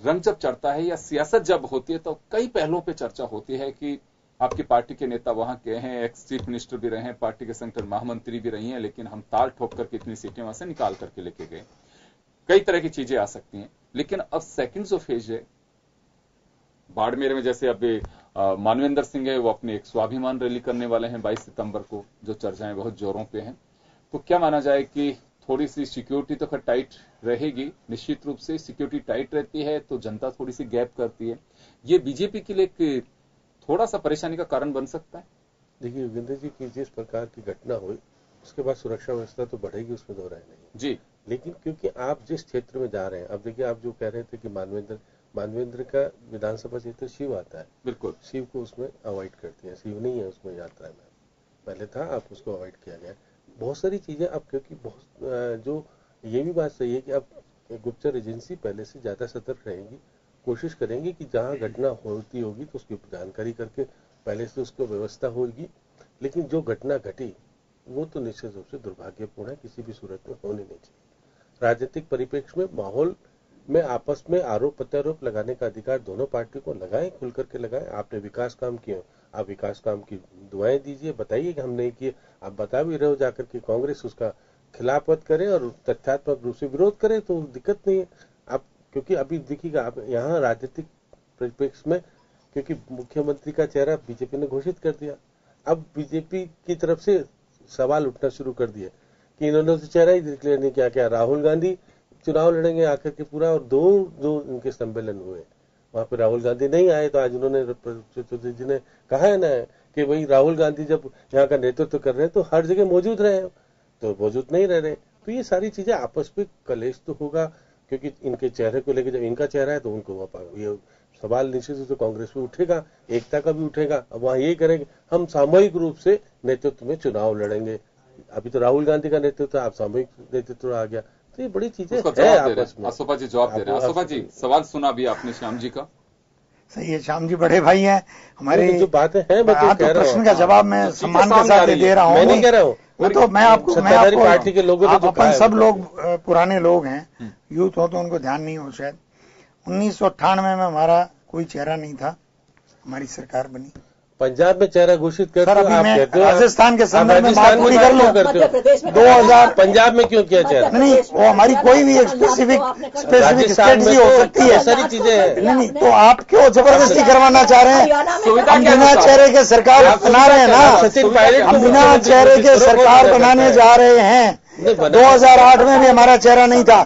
रंग जब चढ़ता है या सियासत जब होती है तो कई पहलुओं पे चर्चा होती है कि आपकी पार्टी के नेता वहां के हैं, एक्स चीफ मिनिस्टर भी रहे हैं, पार्टी के संगठन महामंत्री भी रही हैं, लेकिन हम ताल ठोक करके इतनी सीटें वहां से निकाल करके लेके गए। कई तरह की चीजें आ सकती हैं। लेकिन अब सेकंड जो फेज है, बाड़मेर में जैसे अभी मानवेंद्र सिंह है, वो अपनी एक स्वाभिमान रैली करने वाले हैं 22 सितंबर को, जो चर्चाएं बहुत जोरों पे हैं। तो क्या माना जाए कि थोड़ी सी सिक्योरिटी तो खैर टाइट रहेगी, निश्चित रूप से सिक्योरिटी टाइट रहती है तो जनता थोड़ी सी गैप करती है। ये बीजेपी के लिए थोड़ा सा परेशानी का कारण बन सकता है। देखिए योगेंद्र जी की जिस प्रकार की घटना हुई उसके बाद सुरक्षा व्यवस्था तो बढ़ेगी, उसमें दो राय नहीं जी। लेकिन क्योंकि आप जिस क्षेत्र में जा रहे हैं, अब देखिए आप जो कह रहे थे कि मानवेंद्र का विधानसभा क्षेत्र शिव आता है, बिल्कुल शिव को उसमें अवॉइड करती है, शिव नहीं है उसमें यात्रा में, पहले था, आप उसको अवॉइड किया गया। बहुत सारी चीजें अब, क्योंकि बहुत जो ये भी बात सही है कि अब गुप्तचर एजेंसी पहले से ज्यादा सतर्क रहेंगी, कोशिश करेंगे कि जहां घटना होती होगी तो उसकी जानकारी करके पहले से उसको व्यवस्था होगी। लेकिन जो घटना घटी वो तो निश्चित रूप से दुर्भाग्यपूर्ण है, किसी भी सूरत में होनी नहीं चाहिए। राजनीतिक परिप्रेक्ष्य में, माहौल में आपस में आरोप प्रत्यारोप लगाने का अधिकार दोनों पार्टी को लगाएं, खुल करके लगाएं। आपने विकास काम किए, आप विकास काम की दुआएं दीजिए, बताइए कि हम नहीं किए। आप बता भी रहे हो जाकर के कांग्रेस उसका खिलाफत करे और तथ्यात्मक रूप से विरोध करे तो दिक्कत नहीं है। आप क्योंकि अभी देखिएगा आप यहाँ राजनीतिक परिप्रेक्ष्य में, क्योंकि मुख्यमंत्री का चेहरा बीजेपी ने घोषित कर दिया, अब बीजेपी की तरफ से सवाल उठना शुरू कर दिया कि इन्होंने तो चेहरा ही डिक्लेयर नहीं किया। क्या राहुल गांधी चुनाव लड़ेंगे आकर के पूरा, और जो इनके सम्मेलन हुए वहां पे राहुल गांधी नहीं आए, तो आज उन्होंने चौधरी जी ने कहा है ना कि भाई राहुल गांधी जब यहाँ का नेतृत्व कर रहे हैं तो हर जगह मौजूद रहे, तो मौजूद नहीं रह रहे। तो ये सारी चीजें आपस में कलेश तो होगा, क्योंकि इनके चेहरे को लेकर, जब इनका चेहरा है तो उनको ये सवाल निश्चित रूप से कांग्रेस पे उठेगा, एकता का भी उठेगा। अब वहां यही करेंगे, हम सामूहिक रूप से नेतृत्व में चुनाव लड़ेंगे। अभी तो राहुल गांधी का नेतृत्व, आप सामूहिक नेतृत्व आ गया, तो ये बड़ी चीजें है आपस में। आसोपा जी जवाब दे रहे हैं। आसोपा जी सवाल सुना भी आपने श्याम जी का। सही है, श्याम जी बड़े भाई हैं हमारे, जो बातें हैं मैं तो कह रहा हूं, प्रश्न का जवाब मैं सम्मान के साथ दे रहा हूँ। मैं नहीं कह रहा हूँ, वो तो मैं आपको पार्टी के लोगों आप अपन सब लोग पुराने लोग हैं, यूथ हो तो उनको ध्यान नहीं हो शायद। 1998 में हमारा कोई चेहरा नहीं था, हमारी सरकार बनी। पंजाब में चेहरा घोषित करते सर, हो, आप कहते हो राजस्थान के संदर्भ में बात पूरी कर लो। 2000 पंजाब में क्यों किया चेहरा? नहीं, वो हमारी कोई भी एक स्पेसिफिक स्ट्रेटजी हो सकती है, सारी चीजें हैं। नहीं, तो आप क्यों जबरदस्ती करवाना चाह रहे हैं? हम बिना चेहरे के सरकार बना रहे हैं ना, हम बिना चेहरे के सरकार बनाने जा रहे हैं। 2008 में भी हमारा चेहरा नहीं था,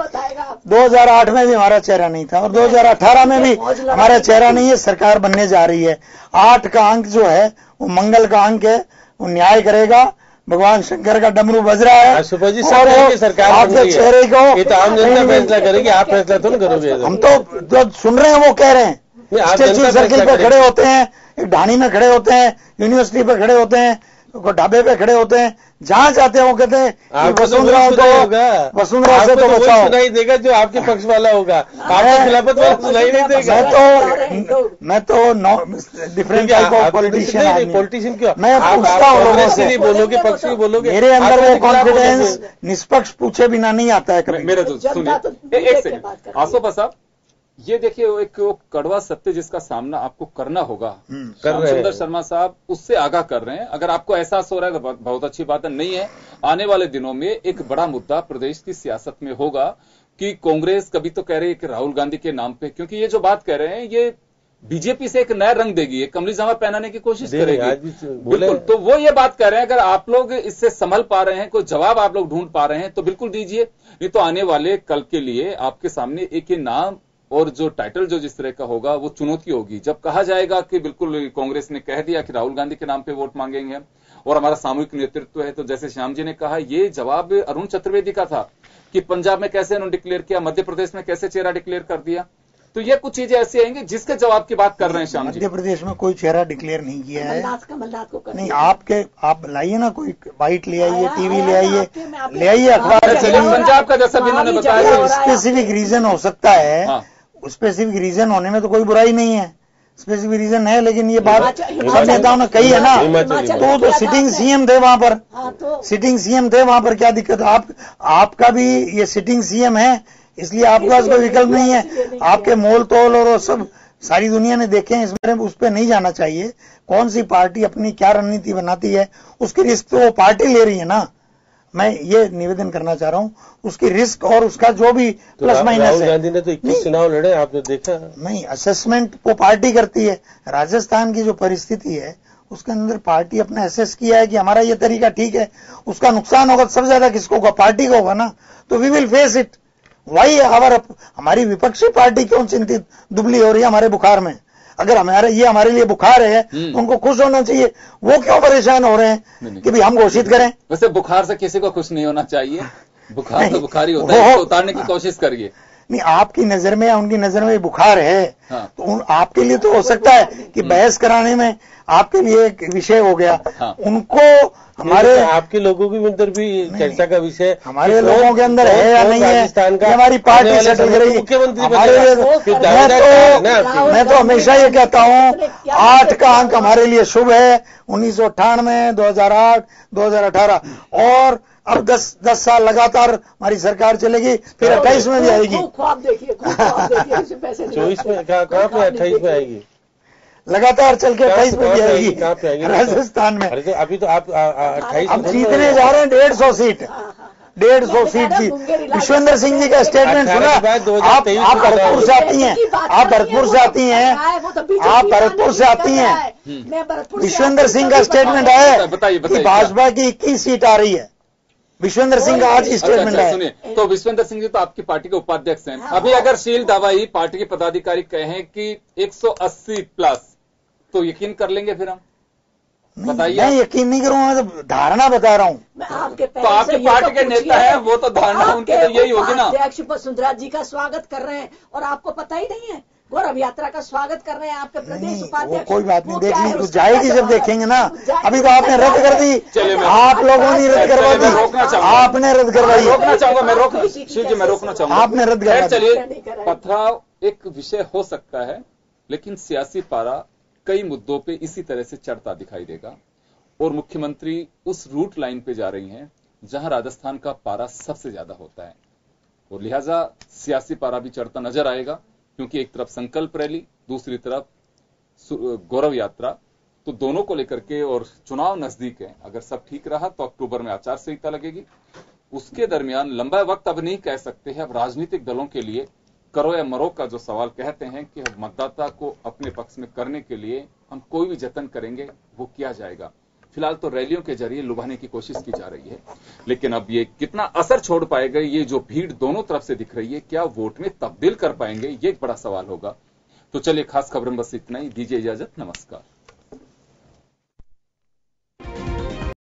2008 में भी हमारा चेहरा नहीं था, और 2018 में भी हमारा चेहरा नहीं है। सरकार बनने जा रही है। 8 का अंक जो है वो मंगल का अंक है, वो न्याय करेगा। भगवान शंकर का डमरू बज रहा है, सुपर जी, और सरकार आपके चेहरे को ये तो आम जनता फैसला करेगी, आप फैसला तो नहीं करोगे। हम तो जो सुन रहे हैं वो कह रहे हैं। स्टेच्यू सर्किल पे खड़े होते हैं, एक ढाणी में खड़े होते हैं, यूनिवर्सिटी पे खड़े होते हैं, ढाबे पे खड़े होते हैं, जहां जाते हैं वो कहते हैं वसुंधरा तो वसुंधरा से तो बचाओ। सुनाई देगा जो आपके पक्ष वाला होगा, आपको खिलाफत वाला सुनाई नहीं देगा। मैं तो डिफरेंट टाइप ऑफ पॉलिटिशियन क्यों? मैं पूछता हूँ लोगों से, नहीं बोलोगे, पक्ष भी बोलोगे। मेरे अंदर वो कॉन्फिडेंस निष्पक्ष पूछे बिना नहीं आता है कभी। मेरे दोस्त सुनिए एक सेकंड, आसोपा साहब, ये देखिए एक कड़वा सत्य जिसका सामना आपको करना होगा, श्याम सुंदर शर्मा साहब उससे आगाह कर रहे हैं। अगर आपको एहसास हो रहा है तो बहुत अच्छी बात है, नहीं है आने वाले दिनों में एक बड़ा मुद्दा प्रदेश की सियासत में होगा कि कांग्रेस कभी तो कह रही है कि राहुल गांधी के नाम पे, क्योंकि ये जो बात कह रहे हैं ये बीजेपी से एक नया रंग देगी, एक कमली जामा पहनाने की कोशिश करेगी। बिल्कुल, तो वो ये बात कर रहे हैं, अगर आप लोग इससे संभल पा रहे हैं, कोई जवाब आप लोग ढूंढ पा रहे हैं तो बिल्कुल दीजिए, नहीं तो आने वाले कल के लिए आपके सामने एक ही नाम और जो टाइटल जो जिस तरह का होगा वो चुनौती होगी। जब कहा जाएगा कि बिल्कुल कांग्रेस ने कह दिया कि राहुल गांधी के नाम पे वोट मांगेंगे और हमारा सामूहिक नेतृत्व है, तो जैसे श्याम जी ने कहा ये जवाब अरुण चतुर्वेदी का था कि पंजाब में कैसे उन्होंने डिक्लेयर किया, मध्य प्रदेश में कैसे चेहरा डिक्लेयर कर दिया। तो ये कुछ चीजें ऐसी आएंगी जिसके जवाब की बात कर रहे हैं श्याम जी। मध्य प्रदेश में कोई चेहरा डिक्लेयर नहीं किया है। नहीं, आप लाइए ना, कोई बाइट ले आइए, टीवी ले आइए, ले आइए अखबार, पंजाब का जैसा भी उन्होंने बताया स्पेसिफिक रीजन हो सकता है। स्पेसिफिक रीजन होने में तो कोई बुराई नहीं है, स्पेसिफिक रीजन है, लेकिन ये बात सब नेताओं ने कही है ना, तो सिटिंग सीएम थे वहां पर, सिटिंग सीएम थे वहां पर, क्या दिक्कत? आपका भी ये सिटिंग सीएम है, इसलिए आपके पास कोई विकल्प नहीं है। आपके मोल तोल और सब सारी दुनिया ने देखे हैं, इसमें उस पर नहीं जाना चाहिए। कौन सी पार्टी अपनी क्या रणनीति बनाती है उसकी रिस्क तो वो पार्टी ले रही है ना। मैं ये निवेदन करना चाह रहा हूं, उसकी रिस्क और उसका जो भी प्लस माइनस है। राहुल गांधी ने तो 21 चुनाव लड़े, आपने देखा? नहीं, असेसमेंट वो पार्टी करती है। राजस्थान की जो परिस्थिति है उसके अंदर पार्टी अपना असेस किया है कि हमारा ये तरीका ठीक है, उसका नुकसान होगा सबसे ज्यादा किसको होगा? पार्टी को होगा ना, तो वी विल फेस इट। वही हमारी विपक्षी पार्टी क्यों चिंतित दुबली हो रही है हमारे बुखार में? अगर हमारे लिए बुखार है तो उनको खुश होना चाहिए, वो क्यों परेशान हो रहे हैं कि भाई हम घोषित करें? वैसे बुखार से किसी को खुश नहीं होना चाहिए, बुखार तो बुखार ही होता है, इसको उतारने की कोशिश करिए। नहीं, आपकी नजर में या उनकी नजर में बुखार है, तो आपके लिए तो हो सकता है कि बहस कराने में आपके लिए एक विषय हो गया, उनको हमारे आपके लोगों के अंदर भी चर्चा का विषय, हमारे लोगों के अंदर है या नहीं है, हमारी पार्टी सेटल करेगी। मुख्यमंत्री मैं तो हमेशा ये कहता हूँ 8 का अंक हमारे लिए शुभ है। 1998, 2008, 2018 और अब 10 साल लगातार हमारी सरकार चलेगी, फिर 28 में भी आएगी। 24 में कहाँ पे 28 में आएगी? लगातार चल के 28 में भी आएगी। कहाँ पे आएगी? राजस्थान में। अरे तो अभी तो आप 28 अब जीतने जा रहे हैं 150 सीट, 150 सीट जीत। विश्वेंद्र सिंह जी का स्टेटमेंट सुना? आप भरतपुर से आती हैं, आप भरतपुर से आती हैं, आप भरतपुर से आती हैं। विश्वेंद्र सिंह का स्टेटमेंट है कि भाजपा की 21 सीट आ रही है। विश्वेंद्र सिंह का आज स्टेटमेंट है। सुनिए, तो विश्वेंद्र सिंह जी तो आपकी पार्टी के उपाध्यक्ष हैं। अभी अगर शील दावाई पार्टी के पदाधिकारी कहें कि 180 प्लस, तो यकीन कर लेंगे फिर हम? बताइए। मैं यकीन नहीं करूंगा, तो धारणा बता रहा हूं। मैं आपके तो आपके पार्टी के नेता है, वो तो धारणा उनकी तो यही होगी ना। अध्यक्ष वसुंधरा जी का स्वागत कर रहे हैं और आपको पता ही नहीं है, गौरव यात्रा का स्वागत कर रहे हैं आपके प्रदेश उपाध्यक्ष। कोई बात नहीं, देख ली जाएगी जब देखेंगे ना। अभी तो आपने रद्द कर दी, आप लोगों ने रद्द करवा दी, आपने रद्द करवाई। रोकना चाहूंगा मैं, रोकना चाहूंगा आपने रद्द करवा दी। चलिए, पथराव एक विषय हो सकता है, लेकिन सियासी पारा कई मुद्दों पे इसी तरह से चढ़ता दिखाई देगा और मुख्यमंत्री उस रूट लाइन पे जा रही हैं जहां राजस्थान का पारा सबसे ज्यादा होता है और लिहाजा सियासी पारा भी चढ़ता नजर आएगा, क्योंकि एक तरफ संकल्प रैली, दूसरी तरफ गौरव यात्रा, तो दोनों को लेकर के और चुनाव नजदीक है। अगर सब ठीक रहा तो अक्टूबर में आचार संहिता लगेगी। उसके दरमियान लंबा वक्त अब नहीं कह सकते हैं। अब राजनीतिक दलों के लिए करो या मरो का जो सवाल कहते हैं कि मतदाता को अपने पक्ष में करने के लिए हम कोई भी जतन करेंगे, वो किया जाएगा। फिलहाल तो रैलियों के जरिए लुभाने की कोशिश की जा रही है, लेकिन अब ये कितना असर छोड़ पाएगा, ये जो भीड़ दोनों तरफ से दिख रही है, क्या वोट में तब्दील कर पाएंगे, ये एक बड़ा सवाल होगा। तो चलिए, खास खबर में बस इतना ही। दीजिए इजाजत, नमस्कार।